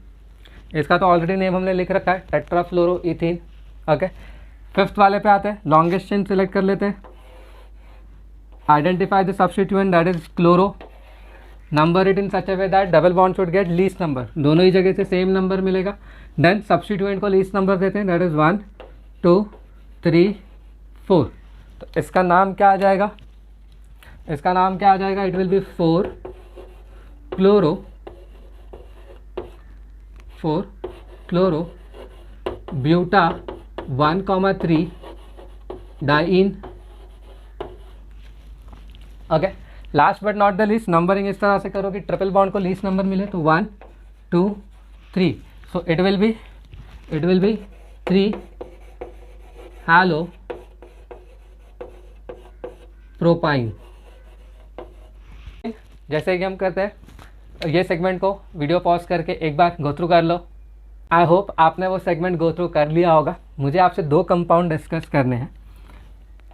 इसका तो ऑलरेडी नेम हमने लिख रखा है, टेट्राफ्लोरोइथीन, ओके। फिफ्थ वाले पे आते हैं। लॉन्गेस्ट चेन सिलेक्ट कर लेते हैं। Identify the substituent that is chloro, number it in such A way that double bond should get least number, दोनों ही जगह से सेम नंबर मिलेगा। देन सब्स्टिट्यूएंट को लीस्ट नंबर देते हैं, दैट इज 1 2 3 4। तो इसका नाम क्या आ जाएगा, इसका नाम क्या आ जाएगा, it will be 4 chloro buta 1,3 diene, okay. Last but not the least, numbering इस तरह से करो कि ट्रिपल बॉन्ड को लीस्ट नंबर मिले, तो 1 2 3। So it will be 3 halo propyne. जैसे कि हम करते हैं, ये सेगमेंट को वीडियो पॉज करके एक बार गो थ्रू कर लो। आई होप आपने वो सेगमेंट गो थ्रू कर लिया होगा। मुझे आपसे 2 कंपाउंड डिस्कस करने हैं।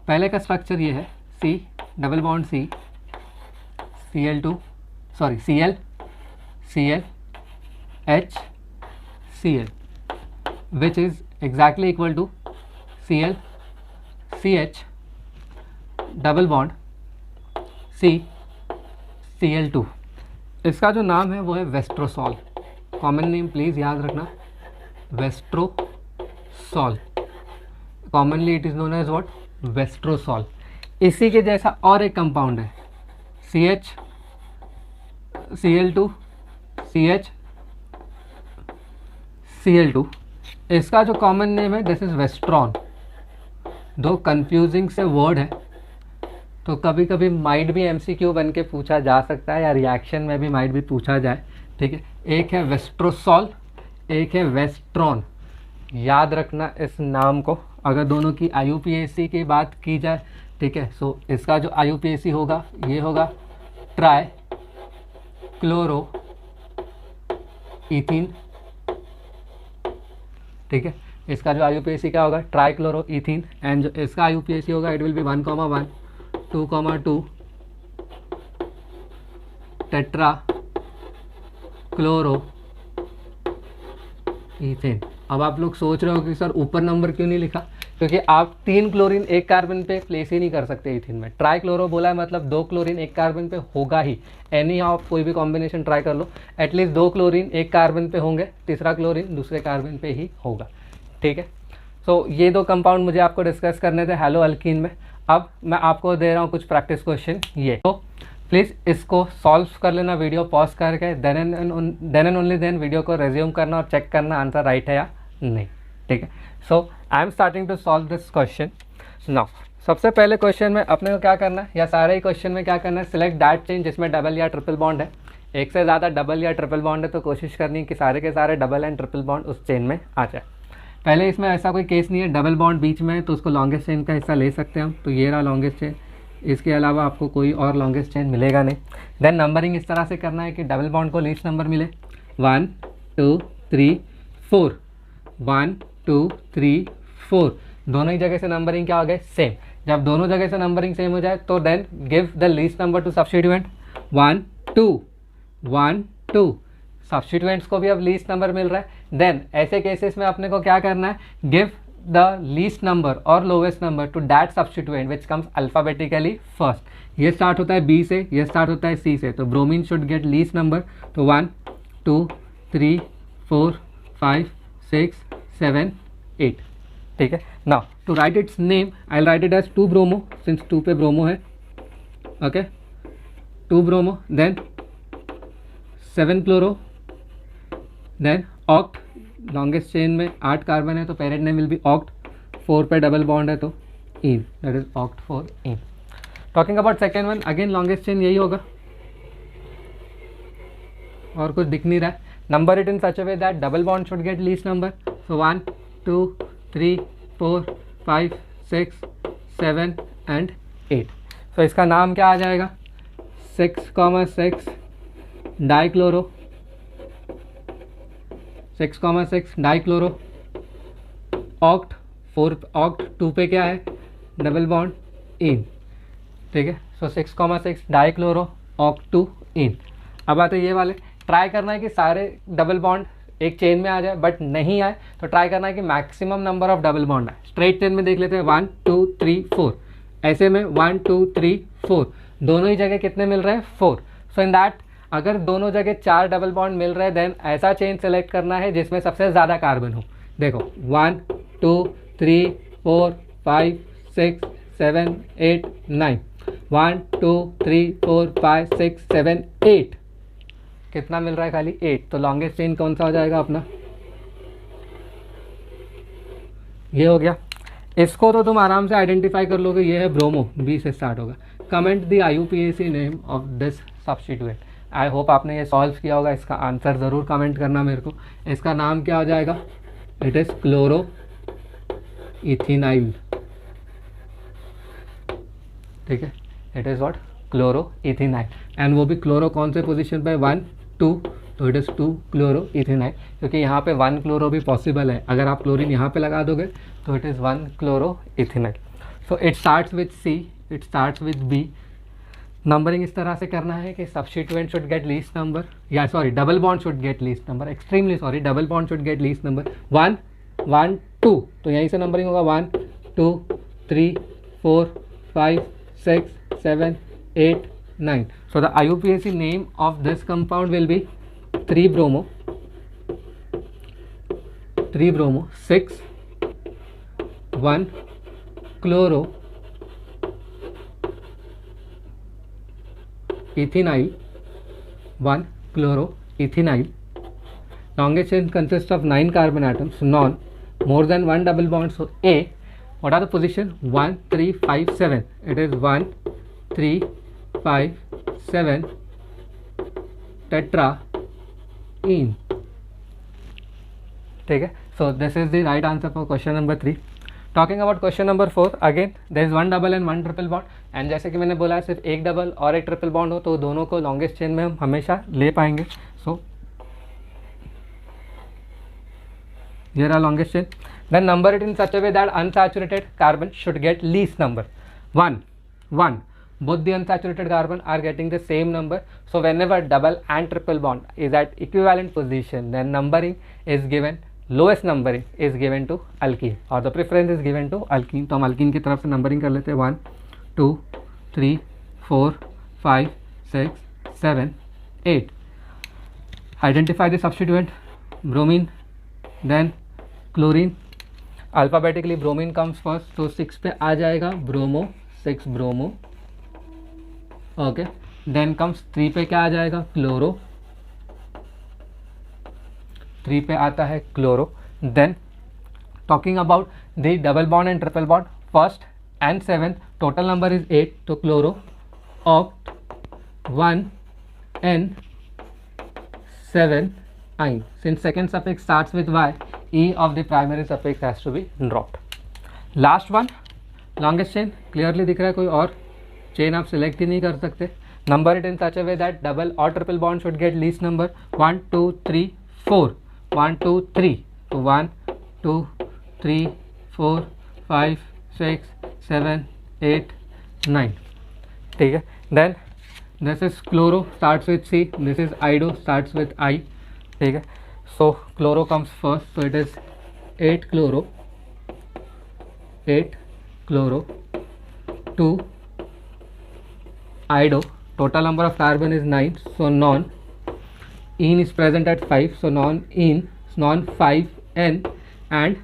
पहले का स्ट्रक्चर ये है, C double bond C Cl H Cl, which is exactly equal to Cl CH double bond C Cl2। इसका जो नाम है वो है वेस्ट्रोसॉल। कॉमन नेम प्लीज़ याद रखना, Westrosol. Commonly it is known as what, Westrosol. इसी के जैसा और एक कंपाउंड है, CH Cl2 CH Cl2। इसका जो कॉमन नेम है दिस इज वेस्ट्रॉन। दो कंफ्यूजिंग से वर्ड है, तो कभी कभी माइट भी MCQ बन के पूछा जा सकता है, या रिएक्शन में भी माइट भी पूछा जाए, ठीक है। एक है वेस्ट्रोसॉल, एक है वेस्ट्रॉन। याद रखना इस नाम को, अगर दोनों की IUPAC की बात की जाए, ठीक है। सो इसका जो IUPAC होगा ये होगा ट्राई क्लोरो इथीन, ठीक है। इसका जो IUPAC क्या होगा, ट्राई क्लोरो इथीन। एंड जो इसका IUPAC होगा it will B 1,1 2,2 tetra chloro ethane. अब आप लोग सोच रहे हो कि सर ऊपर नंबर क्यों नहीं लिखा, क्योंकि आप 3 क्लोरीन एक कार्बन पे प्लेस ही नहीं कर सकते इथिन में। ट्राई क्लोरो बोला है मतलब 2 क्लोरीन एक कार्बन पे होगा ही। एनी आप कोई भी कॉम्बिनेशन ट्राई कर लो, एटलीस्ट 2 क्लोरीन एक कार्बन पे होंगे, तीसरा क्लोरीन दूसरे कार्बन पे ही होगा, ठीक है। सो ये 2 कंपाउंड मुझे आपको डिस्कस करने थे हैलो अल्कीन में। अब मैं आपको दे रहा हूँ कुछ प्रैक्टिस क्वेश्चन, ये तो प्लीज़ इसको सॉल्व कर लेना वीडियो पॉज करके, then and only then video को रेज्यूम करना और चेक करना आंसर राइट है या नहीं, ठीक है। So I am starting to solve this question now. सबसे पहले क्वेश्चन में अपने को क्या करना है, या सारे ही क्वेश्चन में क्या करना है, सिलेक्ट दैट चेन जिसमें डबल या ट्रिपल बॉन्ड है। एक से ज़्यादा डबल या ट्रिपल बॉन्ड है तो कोशिश करनी है कि सारे के सारे डबल एंड ट्रिपल बॉन्ड उस चेन में आ जाए। पहले इसमें ऐसा कोई केस नहीं है, डबल बॉन्ड बीच में है तो उसको लॉन्गेस्ट चेन का हिस्सा ले सकते हैं हम, तो ये रहा लॉन्गेस्ट चेन। इसके अलावा आपको कोई और लॉन्गेस्ट चेन मिलेगा नहीं। देन नंबरिंग इस तरह से करना है कि डबल बॉन्ड को लीस्ट नंबर मिले, 1 2 3 4 1 2 3 4। दोनों ही जगह से नंबरिंग क्या हो गए, सेम। जब दोनों जगह से नंबरिंग सेम हो जाए तो then give the least number to substituent. 1 2 1 2, substituents को भी अब लीस्ट नंबर मिल रहा है। देन ऐसे केसेस में अपने को क्या करना है, गिव द लीस्ट नंबर और lowest number two that substituent which comes alphabetically first. ये स्टार्ट होता है बी से, ये स्टार्ट होता है सी से, तो bromine should get least number. तो 1 2 3 4 5 6 7 8, ठीक है। Now to write it's name I will write it as 2 bromo, since 2 पे ब्रोमो है, okay 2 bromo, then 7 chloro, then oct, longest chain में 8 कार्बन है तो parent name will be oct, 4 पे डबल बॉन्ड है तो ene, that is oct 4 ene. Talking about second one, again longest chain यही होगा और कुछ दिख नहीं रहा है। Number it in such a way that double bond should get least number, so 1 2 3 4 5 6 7 and 8। सो इसका नाम क्या आ जाएगा, 6,6 डाइक्लोरो, 6,6 डाइक्लोरो ऑक्ट 4 ऑक्ट 2 पे क्या है डबल बॉन्ड इन, ठीक है। सो 6,6 डाइक्लोरो ऑक्ट 2 इन। अब आते ये वाले, ट्राई करना है कि सारे डबल बॉन्ड एक चेन में आ जाए, बट नहीं आए तो ट्राई करना है कि maximum number of double bond आए। स्ट्रेट चेन में देख लेते हैं 1 2 3 4, ऐसे में 1 2 3 4, दोनों ही जगह कितने मिल रहे हैं 4। सो इन दैट अगर दोनों जगह 4 डबल बॉन्ड मिल रहे हैं देन ऐसा चेन सेलेक्ट करना है जिसमें सबसे ज़्यादा कार्बन हो। देखो 1 2 3 4 5 6 7 8 9, 1 2 3 4 5 6 7 8, कितना मिल रहा है खाली 8। तो लॉन्गेस्ट चेन कौन सा हो जाएगा अपना, ये हो गया। इसको तो तुम आराम से आइडेंटिफाई कर लोगे, ये है ब्रोमो, बी से स्टार्ट होगा। Comment the IUPAC name of this substituent. I hope आपने ये सॉल्व किया होगा, इसका आंसर ज़रूर कमेंट करना मेरे को। इसका नाम क्या हो जाएगा, इट इज़ क्लोरो इथिनाइल, ठीक है, it is what chloro ethenyl. And वो भी क्लोरो कौन से पोजीशन पे, 1 2, तो इट इज़ 2 क्लोरो इथिनाइल, क्योंकि यहाँ पे 1 क्लोरो भी पॉसिबल है। अगर आप क्लोरीन यहाँ पे लगा दोगे तो it is 1 chloro ethenyl. So it starts with C, it starts with B। Numbering इस तरह से करना है कि substituent should get least number, या sorry double bond should get least number, extremely sorry, double bond should get least number 1 1 2, तो यहीं से नंबरिंग होगा 1 2 3 4 5 6 7 8 9. So the IUPAC name of this compound will be 3-bromo 6 1 chloro ethinyl 1 chloro ethinyl. Longest chain consists of 9 carbon atoms, non, more than 1 double bond. So A, what are the position? 1 3 5 7. It is 1 3 5 7 tetra ene. ठीक है. So this is the right answer for question number 3. Talking about question number 4, again there is 1 double and 1 triple bond, and जैसे कि मैंने बोला सिर्फ एक डबल और एक ट्रिपल बॉन्ड हो तो दोनों को लॉन्गेस्ट चेन में हम हमेशा ले पाएंगे. सो here are longest chain. Then number it in such a way that unsaturated carbon should get least number 1 1. Both the unsaturated carbon are getting the same number. So whenever double and triple bond is at equivalent position, then numbering is given, lowest numbering is given to alkene, or the preference is given to alkene. तो हम alkene की तरफ से numbering कर लेते हैं 1 2 3 4 5 6 7 8. Identify the substituent. Bromine, then chlorine. Alphabetically bromine comes first, so 6 पे आ जाएगा bromo, 6 bromo. Okay, then comes 3 पे क्या आ जाएगा क्लोरो, 3 पे आता है chloro. Then talking about the double bond and triple bond, first and seventh total number is 8, तो chloro oct 1 n 7 ine. Since second suffix starts with y, e of the primary suffix has to be dropped. Last one, longest chain, clearly दिख रहा है, कोई और चेन आप सिलेक्ट ही नहीं कर सकते. Number it in such a way that double और triple bond should get least number 1 2 3 4 1 2 3, तो 1 2 3 4 5 6 7 8 9. ठीक है. Then this is chloro starts with C, this is iodo starts with I, ठीक है. So chloro comes first, so it is 8 chloro 2 ido. Total number of carbon is 9, so non. Ene is present at 5, so non-ene, non 5N and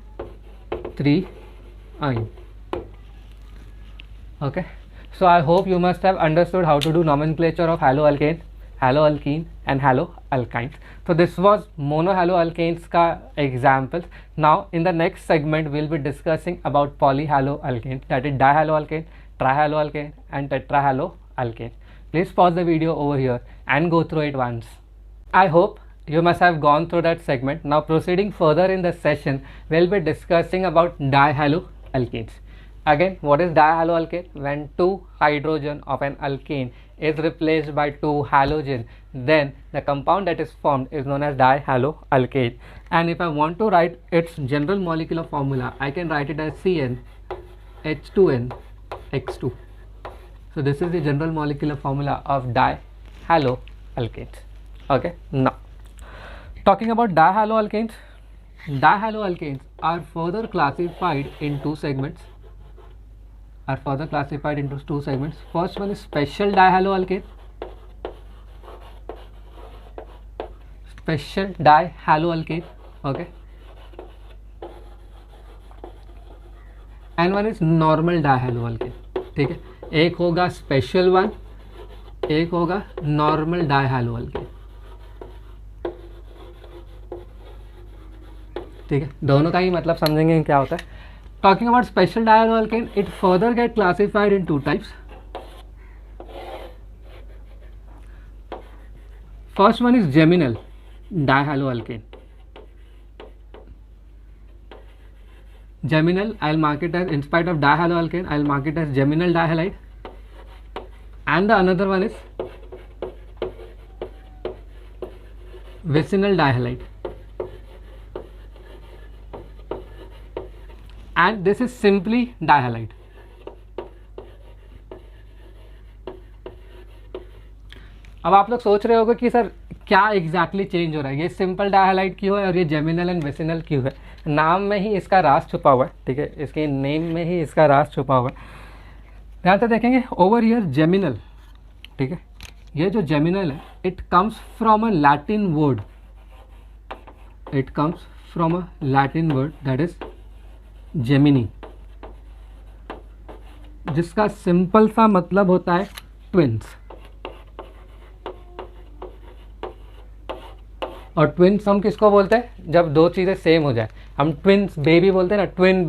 3 ine. Okay, so I hope you must have understood how to do nomenclature of haloalkane, haloalkene and haloalkynes. So this was monohaloalkanes ka examples. Now in the next segment we'll be discussing about polyhaloalkanes, that is dihaloalkane, trihaloalkane and tetrahaloalkane. Please pause the video over here and go through it once. I hope you must have gone through that segment. Now proceeding further in the session, we'll be discussing about dihaloalkanes. Again, what is dihaloalkane? When 2 hydrogen of an alkane is replaced by 2 halogen, then the compound that is formed is known as dihaloalkane. And if I want to write its general molecular formula, I can write it as CnH2n(X2). So this is the general molecular formula of dihaloalkanes. Okay, now talking about dihaloalkanes, dihaloalkanes are further classified in two segments. First one is special dihaloalkane. Okay, and one is normal dihaloalkane. ठीक है, एक होगा स्पेशल वन, एक होगा नॉर्मल डाइहालोअल्केन. ठीक है, दोनों का ही मतलब समझेंगे क्या होता है. Talking about special dihaloalkane, it further get classified in 2 types. First one is geminal dihaloalkane. Geminal, I'll mark it as, in spite of dihaloalkane, I'll mark it as geminal dihalide. And the another one is vicinal dihalide. And this is simply dihalide. अब आप लोग सोच रहे होंगे कि सर क्या एग्जैक्टली चेंज हो रहा है, ये सिंपल डायहालाइड क्यों है और ये जेमिनल एंड विसिनल क्यों है. नाम में ही इसका राज छुपा हुआ है. ठीक है, इसके नेम में ही इसका राज छुपा हुआ है. ध्यान से देखेंगे, ओवर हियर जेमिनल. ठीक है, ये जो जेमिनल है, it comes from a Latin word. That is Gemini, जिसका सिंपल सा मतलब होता है ट्विंस. और ट्विंस हम किसको बोलते हैं? जब दो चीज़ें सेम हो जाए. हम ट्विंस बेबी बोलते हैं ना, ट्विन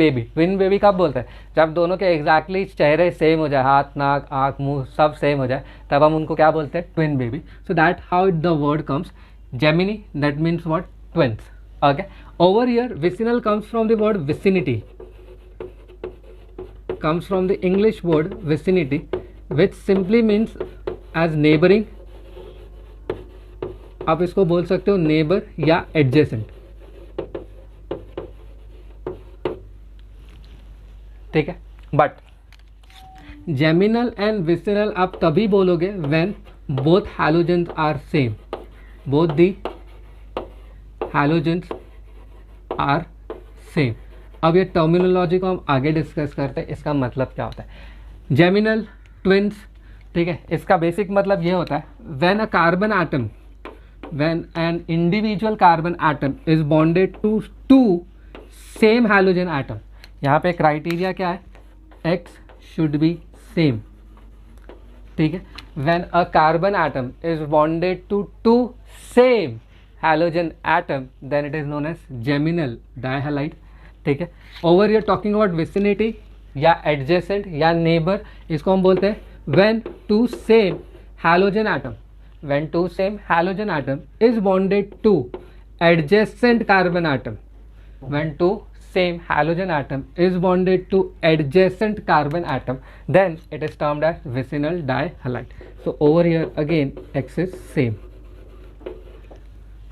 बेबी कब बोलते हैं? जब दोनों के एग्जैक्टली चेहरे सेम हो जाए, हाथ नाक आँख मुंह सब सेम हो जाए, तब हम उनको क्या बोलते हैं? Twin baby. So that how the word comes. Gemini, that means what? Twins. Okay, over here vicinal comes from the word vicinity, comes from the English word vicinity, which simply means as neighboring. आप इसको बोल सकते हो नेबर या एडजेसेंट. ठीक है, बट जेमिनल एंड विसिनल आप तभी बोलोगे when both halogens are same. Both the halogens are same. अब ये टर्मिनोलॉजी को हम आगे डिस्कस करते हैं, इसका मतलब क्या होता है. जेमिनल, ट्विंस, ठीक है, इसका बेसिक मतलब ये होता है when a carbon atom, when an individual carbon atom is bonded to two same halogen atom. यहाँ पे क्राइटेरिया क्या है? X should be same. ठीक है, when a carbon atom is bonded to two same halogen atom, then it is known as geminal dihalide. ठीक है, over here talking about vicinity या adjacent या neighbor, इसको हम बोलते हैं when two same halogen atom is bonded to adjacent carbon atom. When two same halogen atom is bonded to adjacent carbon atom, then it is termed as vicinal dihalide. So over here again X is same.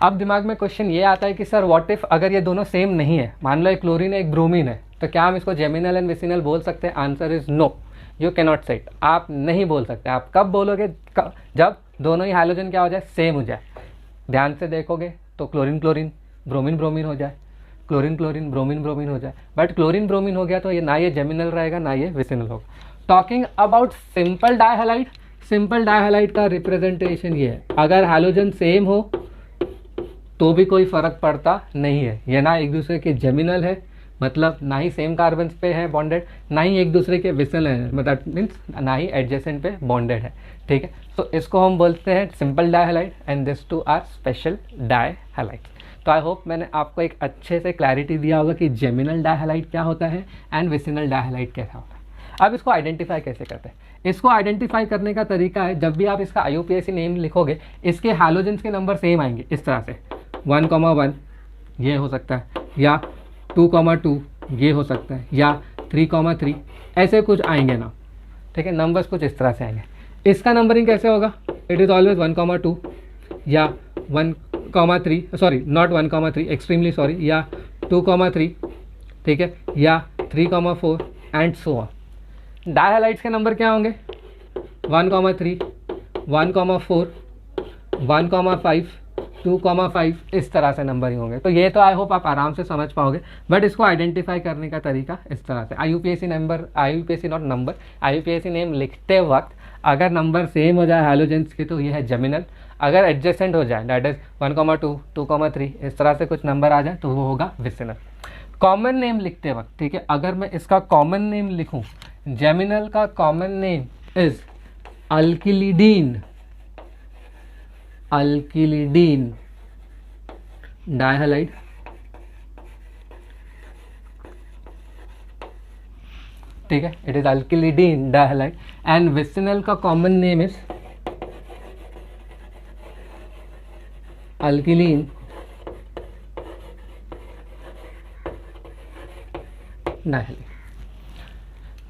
अब दिमाग में क्वेश्चन ये आता है कि सर व्हाट इफ अगर ये दोनों सेम नहीं है, मान लो एक क्लोरीन है एक ब्रोमीन है, तो क्या हम इसको जेमिनल एंड विसिनल बोल सकते हैं? Answer is no, you cannot say it. आप नहीं बोल सकते। आप कब बोलोगे? जब दोनों ही हाइड्रोजन क्या हो जाए? सेम हो जाए। ध्यान से देखोगे तो क्लोरीन क्लोरीन, ब्रोमीन ब्रोमीन हो जाए, क्लोरीन क्लोरीन, ब्रोमीन ब्रोमीन हो जाए। बट क्लोरीन ब्रोमीन हो गया तो ये ना ये जेमिनल रहेगा ना ये विसिनल होगा। टॉकिंग अबाउट सिंपल डाइहैलाइड, सिंपल डाइहैलाइड का रिप्रेजेंटेशन ये है, अगर हाइड्रोजन सेम हो तो भी कोई फर्क पड़ता नहीं है। ये ना एक दूसरे के जेमिनल है, मतलब ना ही सेम कार्बन पे है बॉन्डेड, ना ही एक दूसरे के विसिनल है, मतलब मीन्स ना ही एडजेसेंट पे बॉन्डेड है। ठीक है, तो इसको हम बोलते हैं simple dihalide and this two are special dihalide. तो आई होप मैंने आपको एक अच्छे से क्लैरिटी दिया होगा कि जेमिनल डाइहैलाइड क्या होता है एंड विसिनल डाइहैलाइड क्या होता है। अब इसको आइडेंटिफाई कैसे करते हैं? इसको आइडेंटिफाई करने का तरीका है, जब भी आप इसका IUPAC नेम लिखोगे इसके हैलोजेंस के नंबर सेम आएंगे इस तरह से, 1,1 ये हो सकता है, या 2,2 ये हो सकता है, या 3,3 ऐसे कुछ आएंगे ना। ठीक है, नंबर्स कुछ इस तरह से आएंगे। इसका नंबरिंग कैसे होगा? इट इज़ ऑलवेज 1,2 या 1,3, सॉरी नॉट 1,3, एक्सट्रीमली सॉरी, या 2,3, ठीक है, या 3,4 एंड सो ऑन। डाइहैलाइड्स के नंबर क्या होंगे? 1,3, 1,4, 1,5, 2,5 इस तरह से नंबर ही होंगे। तो ये तो आई होप आप आराम से समझ पाओगे, बट इसको आइडेंटिफाई करने का तरीका इस तरह से, IUPAC number, IUPAC not number, IUPAC name लिखते वक्त अगर नंबर सेम हो जाए हैलोजेंस के तो ये है जेमिनल, अगर एडजेसेंट हो जाए दैट इज 1,2, 2,3 इस तरह से कुछ नंबर आ जाए तो वो होगा विसिनल। कॉमन नेम लिखते वक्त, ठीक है, अगर मैं इसका कॉमन नेम लिखूं, जेमिनल का common name is alkylidene, alkylidene dihalide, ठीक है, it is alkylidene dihalide. And vicinal का common name is alkylene dihalide.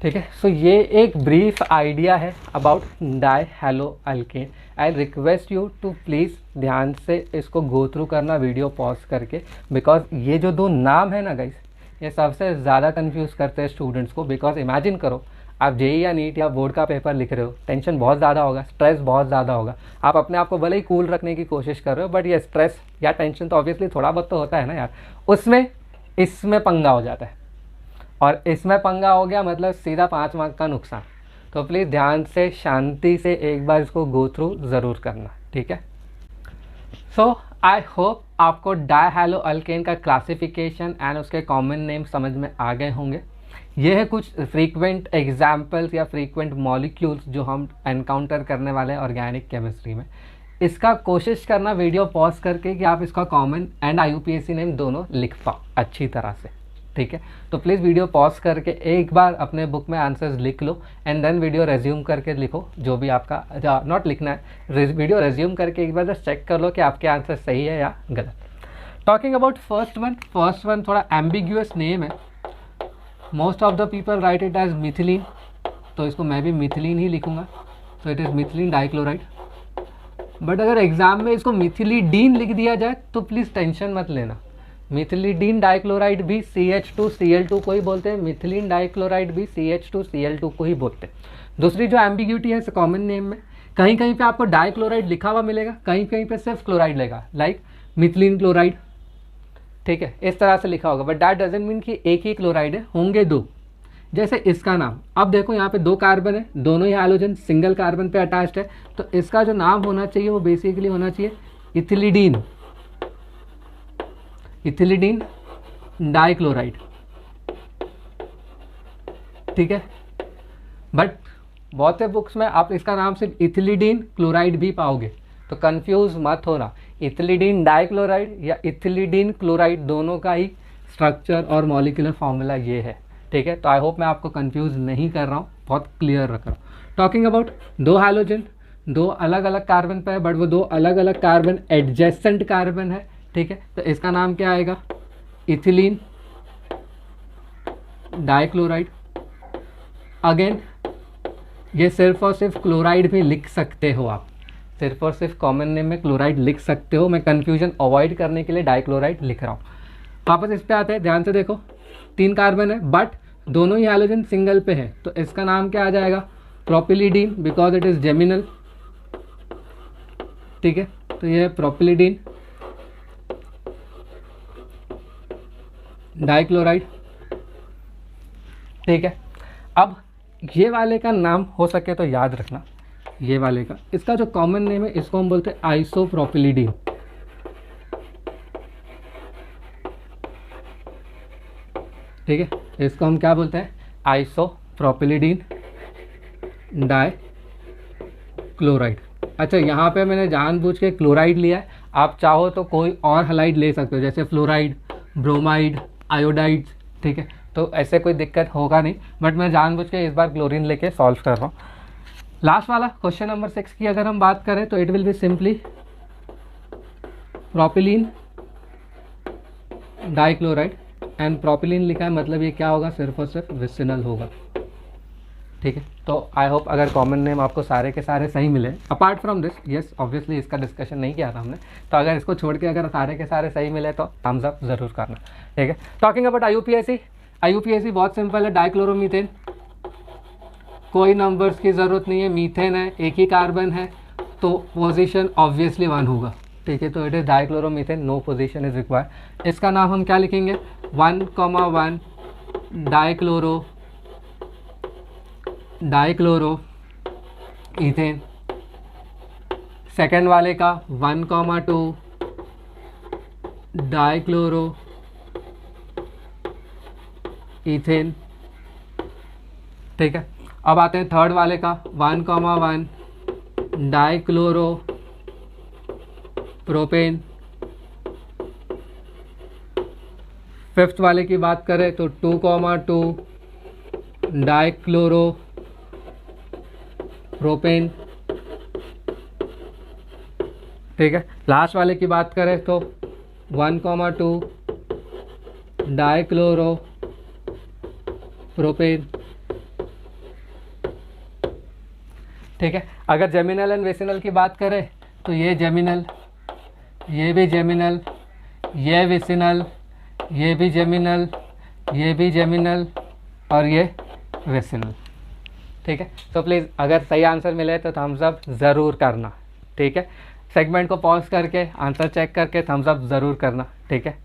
ठीक है, सो ये एक ब्रीफ आइडिया है about dihaloalkane. I request you to please ध्यान से इसको गो थ्रू करना वीडियो पॉज करके, बिकॉज ये जो दो नाम है ना गाइस, ये सबसे ज़्यादा कंफ्यूज करते हैं स्टूडेंट्स को। बिकॉज इमेजिन करो आप JEE या नीट या बोर्ड का पेपर लिख रहे हो, टेंशन बहुत ज़्यादा होगा, स्ट्रेस बहुत ज़्यादा होगा, आप अपने आप को भले ही कूल रखने की कोशिश कर रहे हो, बट ये स्ट्रेस या टेंशन तो ऑब्वियसली थोड़ा बहुत तो होता है ना यार, उसमें इसमें पंगा हो जाता है, और इसमें पंगा हो गया मतलब सीधा 5 मार्क का नुकसान। तो प्लीज़ ध्यान से शांति से एक बार इसको गो थ्रू ज़रूर करना, ठीक है। सो आई होप आपको डाइहैलोअल्केन का क्लासिफिकेशन एंड उसके कॉमन नेम समझ में आ गए होंगे। ये है कुछ फ्रीक्वेंट एग्जाम्पल्स या फ्रीक्वेंट मॉलिक्यूल्स जो हम एनकाउंटर करने वाले हैं ऑर्गेनिक केमिस्ट्री में। इसका कोशिश करना वीडियो पॉज करके कि आप इसका कॉमन एंड IUPAC नेम दोनों लिख पाओ अच्छी तरह से, ठीक है। तो प्लीज़ वीडियो पॉज करके एक बार अपने बुक में आंसर्स लिख लो एंड देन वीडियो रेज्यूम करके लिखो जो भी आपका, नॉट लिखना है, वीडियो रेज्यूम करके एक बार जस्ट चेक कर लो कि आपके आंसर सही है या गलत। टॉकिंग अबाउट फर्स्ट वन थोड़ा एम्बिग्यूअस नेम है, most of the people write it as methylene, तो इसको मैं भी मिथिलीन ही लिखूंगा, तो it is methylene dichloride. But अगर एग्जाम में इसको मिथिलीडीन लिख दिया जाए तो प्लीज़ टेंशन मत लेना, मिथिलीडीन डाइक्लोराइड भी CH2Cl2 को ही बोलते हैं, मिथिलीन डाइक्लोराइड भी CH2Cl2 को ही बोलते हैं। दूसरी जो एम्बिग्यूटी है कॉमन नेम में, कहीं कहीं पे आपको डाइक्लोराइड लिखा हुआ मिलेगा, कहीं कहीं पे सिर्फ क्लोराइड लेगा, लाइक मिथिलीन क्लोराइड, ठीक है, इस तरह से लिखा होगा। बट दैट डजंट मीन कि एक ही क्लोराइड है, होंगे दो। जैसे इसका नाम, अब देखो यहाँ पे 2 कार्बन है, दोनों ही हाइड्रोजन सिंगल कार्बन पे अटैच्ड है, तो इसका जो नाम होना चाहिए वो बेसिकली होना चाहिए इथिलीडीन, इथिलीडीन डाइक्लोराइड, ठीक है। बट बहुत से बुक्स में आप इसका नाम सिर्फ इथिलीडीन क्लोराइड भी पाओगे, तो कंफ्यूज मत होना, इथिलीडीन डाइक्लोराइड या इथिलीडीन क्लोराइड दोनों का ही स्ट्रक्चर और मॉलिक्यूलर फॉर्मूला ये है, ठीक है। तो आई होप मैं आपको कंफ्यूज नहीं कर रहा हूँ, बहुत क्लियर रख रहा हूँ। टॉकिंग अबाउट 2 हाइड्रोजन, 2 अलग अलग कार्बन पे है, बट वो 2 अलग अलग कार्बन एडजेसेंट कार्बन है, ठीक है। तो इसका नाम क्या आएगा? Ethylene dichloride. अगेन ये सिर्फ और सिर्फ क्लोराइड भी लिख सकते हो आप, सिर्फ और सिर्फ कॉमन नेम में क्लोराइड लिख सकते हो, मैं कन्फ्यूजन अवॉइड करने के लिए डाइक्लोराइड लिख रहा हूँ। वापस इस पे आते हैं, ध्यान से देखो, 3 कार्बन है, बट दोनों ही हैलोजन सिंगल पे है, तो इसका नाम क्या आ जाएगा, प्रोपिलिडीन, बिकॉज इट इज जेमिनल। ठीक है, तो ये है प्रोपिलिडीन डाइक्लोराइड। ठीक है, अब ये वाले का नाम हो सके तो याद रखना, ये वाले का, इसका जो कॉमन नेम है इसको हम बोलते हैं आइसोप्रोपिलिडीन। ठीक है, इसको हम क्या बोलते हैं, आइसोप्रोपिलिडीन डाइक्लोराइड। अच्छा, यहाँ पे मैंने जानबूझ के क्लोराइड लिया है, आप चाहो तो कोई और हलाइड ले सकते हो, जैसे फ्लोराइड, ब्रोमाइड, आयोडाइड। ठीक है, तो ऐसे कोई दिक्कत होगा नहीं, बट मैं जानबूझ के इस बार क्लोरीन लेके सॉल्व कर रहा हूँ। लास्ट वाला क्वेश्चन नंबर 6 की अगर हम बात करें तो it will be simply propylene dichloride, and propylene लिखा है मतलब ये क्या होगा, सिर्फ और सिर्फ विसिनल होगा। ठीक है, तो आई होप अगर कॉमन नेम आपको सारे के सारे सही मिले, apart from this, yes obviously इसका डिस्कशन नहीं किया था हमने, तो अगर इसको छोड़ के अगर सारे के सारे सही मिले तो थम्स अप ज़रूर करना। ठीक है, टॉकिंग अबाउट IUPAC, IUPAC बहुत सिंपल है, डाइक्लोरोमीथेन, कोई नंबर्स की ज़रूरत नहीं है, मीथेन है, एक ही कार्बन है, तो पोजीशन ऑब्वियसली 1 होगा। ठीक है, तो it is dichloromethane, no position is required. इसका नाम हम क्या लिखेंगे, 1,1 डाइक्लोरो इथेन। सेकेंड वाले का 1,2 डाइक्लोरो इथेन। ठीक है, अब आते हैं थर्ड वाले का 1,1 डाइक्लोरो प्रोपेन। फिफ्थ वाले की बात करें तो 2,2 डाइक्लोरो प्रोपेन। ठीक है, लास्ट वाले की बात करें तो 1,2 डाइक्लोरो प्रोपेन। ठीक है, अगर जेमिनल एंड वेसिनल की बात करें तो ये जेमिनल, ये भी जेमिनल, ये वेसिनल, ये भी जेमिनल, ये भी जेमिनल और ये वेसिनल। ठीक है, तो प्लीज़ अगर सही आंसर मिले तो थम्स अप ज़रूर करना। ठीक है, सेगमेंट को पॉज करके आंसर चेक करके थम्स अप ज़रूर करना। ठीक है,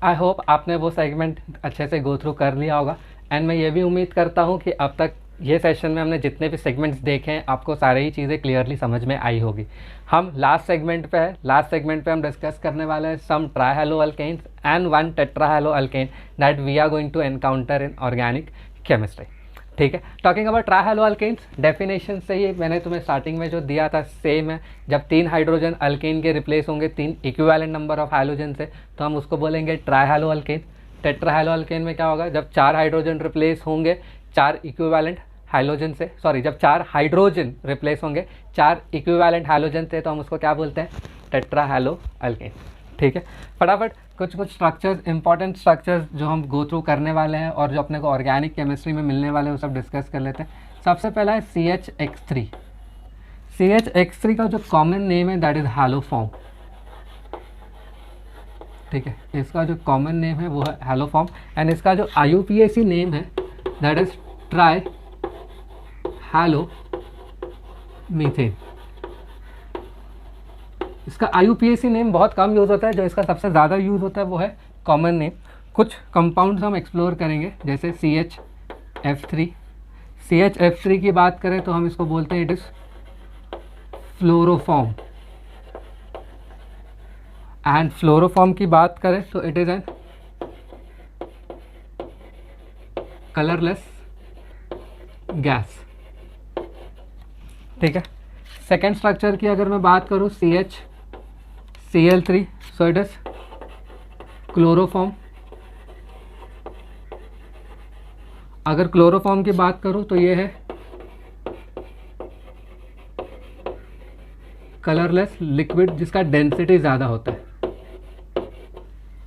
आई होप आपने वो सेगमेंट अच्छे से गो थ्रू कर लिया होगा, एंड मैं ये भी उम्मीद करता हूँ कि अब तक ये सेशन में हमने जितने भी सेगमेंट्स देखे हैं आपको सारे ही चीज़ें क्लियरली समझ में आई होगी। हम लास्ट सेगमेंट पे है, लास्ट सेगमेंट पे हम डिस्कस करने वाले हैं some trihaloalkanes and 1 tetrahaloalkane that we are going to encounter in organic chemistry. ठीक है, टॉकिंग अबाउट ट्राइहैलोअल्केन्स, डेफिनेशन से ही मैंने तुम्हें स्टार्टिंग में जो दिया था सेम है। जब 3 हाइड्रोजन अल्केन के रिप्लेस होंगे 3 इक्विवेलेंट नंबर ऑफ हाइड्रोजन से, तो हम उसको बोलेंगे ट्राइहैलोअल्केन। टेट्राहैलोअल्केन में क्या होगा, जब 4 हाइड्रोजन रिप्लेस होंगे 4 इक्विवेलेंट हाइड्रोजन से, सॉरी जब 4 हाइड्रोजन रिप्लेस होंगे 4 इक्विवेलेंट हाइड्रोजन से, तो हम उसको क्या बोलते हैं, टेट्राहैलोअल्केन। ठीक है, फटाफट कुछ स्ट्रक्चर्स, इंपॉर्टेंट स्ट्रक्चर्स जो हम गो थ्रू करने वाले हैं और जो अपने को ऑर्गेनिक केमिस्ट्री में मिलने वाले हैं वो सब डिस्कस कर लेते हैं। सबसे पहला है CHX3। CHX3 का जो कॉमन नेम है दैट इज हैलोफॉर्म। ठीक है, इसका जो कॉमन नेम है वो है हैलोफॉर्म, एंड इसका जो IUPAC नेम है that is try hello methane. इसका IUPAC नेम बहुत कम यूज़ होता है, जो इसका सबसे ज़्यादा यूज़ होता है वो है कॉमन नेम। कुछ कंपाउंड्स हम एक्सप्लोर करेंगे, जैसे CHF3। CHF3 की बात करें तो हम इसको बोलते हैं इट इज़ फ्लोरोफॉर्म, एंड फ्लोरोफॉर्म की बात करें तो it is N colourless gas. ठीक है, सेकेंड स्ट्रक्चर की अगर मैं बात करूँ CHCl3, so it is chloroform. अगर क्लोरोफॉर्म की बात करूँ तो ये है कलरलेस लिक्विड जिसका डेंसिटी ज़्यादा होता है।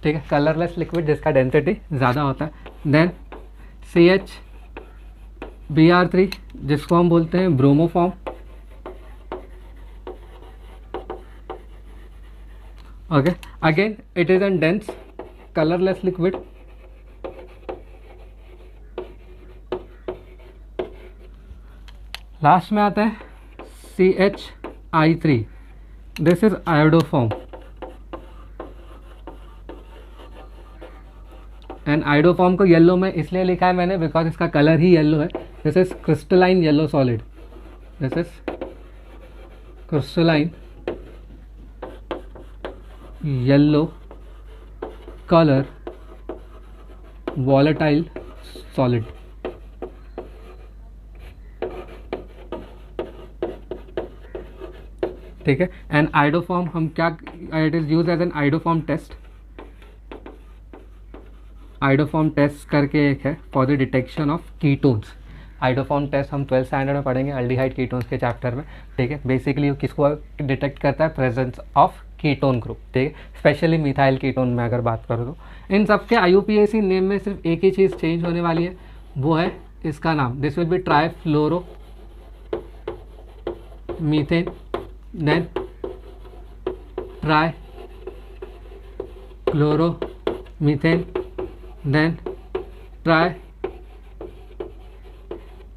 ठीक है, कलरलेस लिक्विड जिसका डेंसिटी ज़्यादा होता है। देन CHBr3 जिसको हम बोलते हैं bromoform. Okay, again it is a dense colorless liquid last में आता है CH3, this is iodoform. And iodoform को येलो में इसलिए लिखा है मैंने बिकॉज इसका कलर ही येलो है। This is crystalline yellow solid, this is crystalline yellow colour volatile solid. ठीक है, एंड आयोडोफॉर्म हम क्या, it is use as an iodoform test. Iodoform test करके एक है for the detection of ketones. Iodoform test हम 12th स्टैंडर्ड में पढ़ेंगे अल्डिहाइड कीटोन्स के चैप्टर में। ठीक है, बेसिकली किसको डिटेक्ट करता है, प्रेजेंस ऑफ कीटोन ग्रुप। ठीक है, स्पेशली मिथाइल कीटोन में अगर बात करूँ तो इन सब के IUPAC नेम में सिर्फ एक ही चीज़ चेंज होने वाली है, वो है इसका नाम। This will be trifluoromethane, then trichloromethane, then try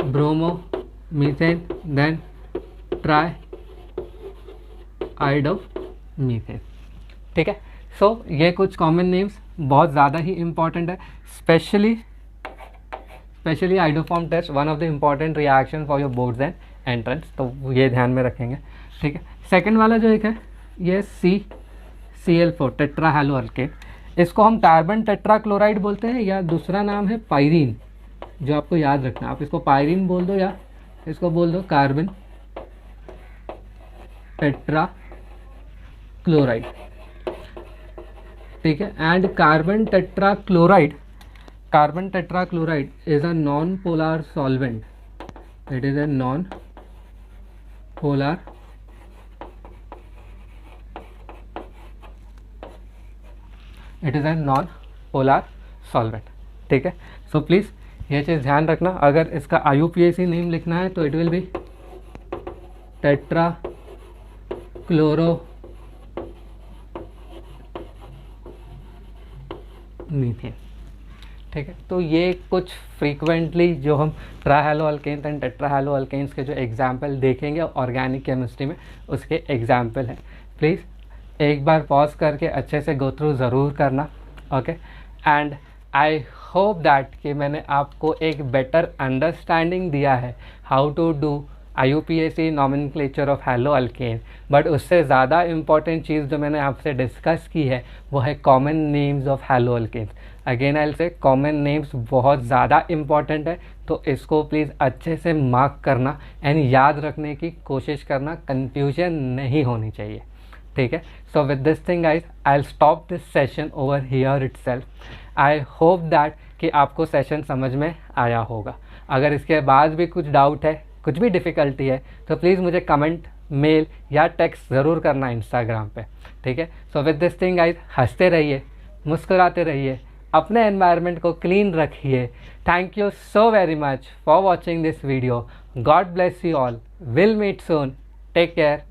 bromo methane, then triiodomethane. ठीक है, सो ये कुछ कॉमन नेम्स बहुत ज़्यादा ही इम्पॉर्टेंट है, specially iodoform test one of the important reaction for your boards and entrance, तो ये ध्यान में रखेंगे। ठीक है, सेकंड वाला जो एक है ये CCl4 टेट्रा हैलो अल्केन। इसको हम कार्बन टेट्राक्लोराइड बोलते हैं, या दूसरा नाम है पायरीन, जो आपको याद रखना है। आप इसको पायरीन बोल दो या इसको बोल दो कार्बन टेट्रा क्लोराइड। ठीक है, and carbon tetrachloride is a non polar solvent. It is a non polar solvent. ठीक है, सो प्लीज़ ये चीज़ ध्यान रखना। अगर इसका IUPAC नेम लिखना है तो it will B tetra chloro methane. ठीक है, तो ये कुछ फ्रीक्वेंटली जो हम ट्राइहैलो अल्केन्स एंड टेट्राहैलो अल्केन्स के जो एग्जाम्पल देखेंगे ऑर्गेनिक केमिस्ट्री में, उसके एग्जाम्पल हैं। प्लीज़ एक बार पॉज करके अच्छे से गो थ्रू ज़रूर करना। Okay, and I hope that कि मैंने आपको एक बेटर अंडरस्टैंडिंग दिया है how to do IUPAC nomenclature of haloalkane. But उससे ज़्यादा इम्पॉर्टेंट चीज़ जो मैंने आपसे डिस्कस की है वो है common names of haloalkanes. Again I will say common names बहुत ज़्यादा इम्पॉर्टेंट है, तो इसको प्लीज़ अच्छे से मार्क करना एंड याद रखने की कोशिश करना, कन्फ्यूजन नहीं होनी चाहिए। ठीक है, so with this thing guys I will stop this session over here itself. I hope that कि आपको सेशन समझ में आया होगा। अगर इसके बाद भी कुछ डाउट है, कुछ भी डिफ़िकल्टी है, तो प्लीज़ मुझे कमेंट, मेल या टेक्स्ट ज़रूर करना इंस्टाग्राम पे। ठीक है, so with this thing guys हंसते रहिए, मुस्कुराते रहिए, अपने एनवायरनमेंट को क्लीन रखिए। Thank you so very much for watching this video. God bless you all, will meet soon, take care,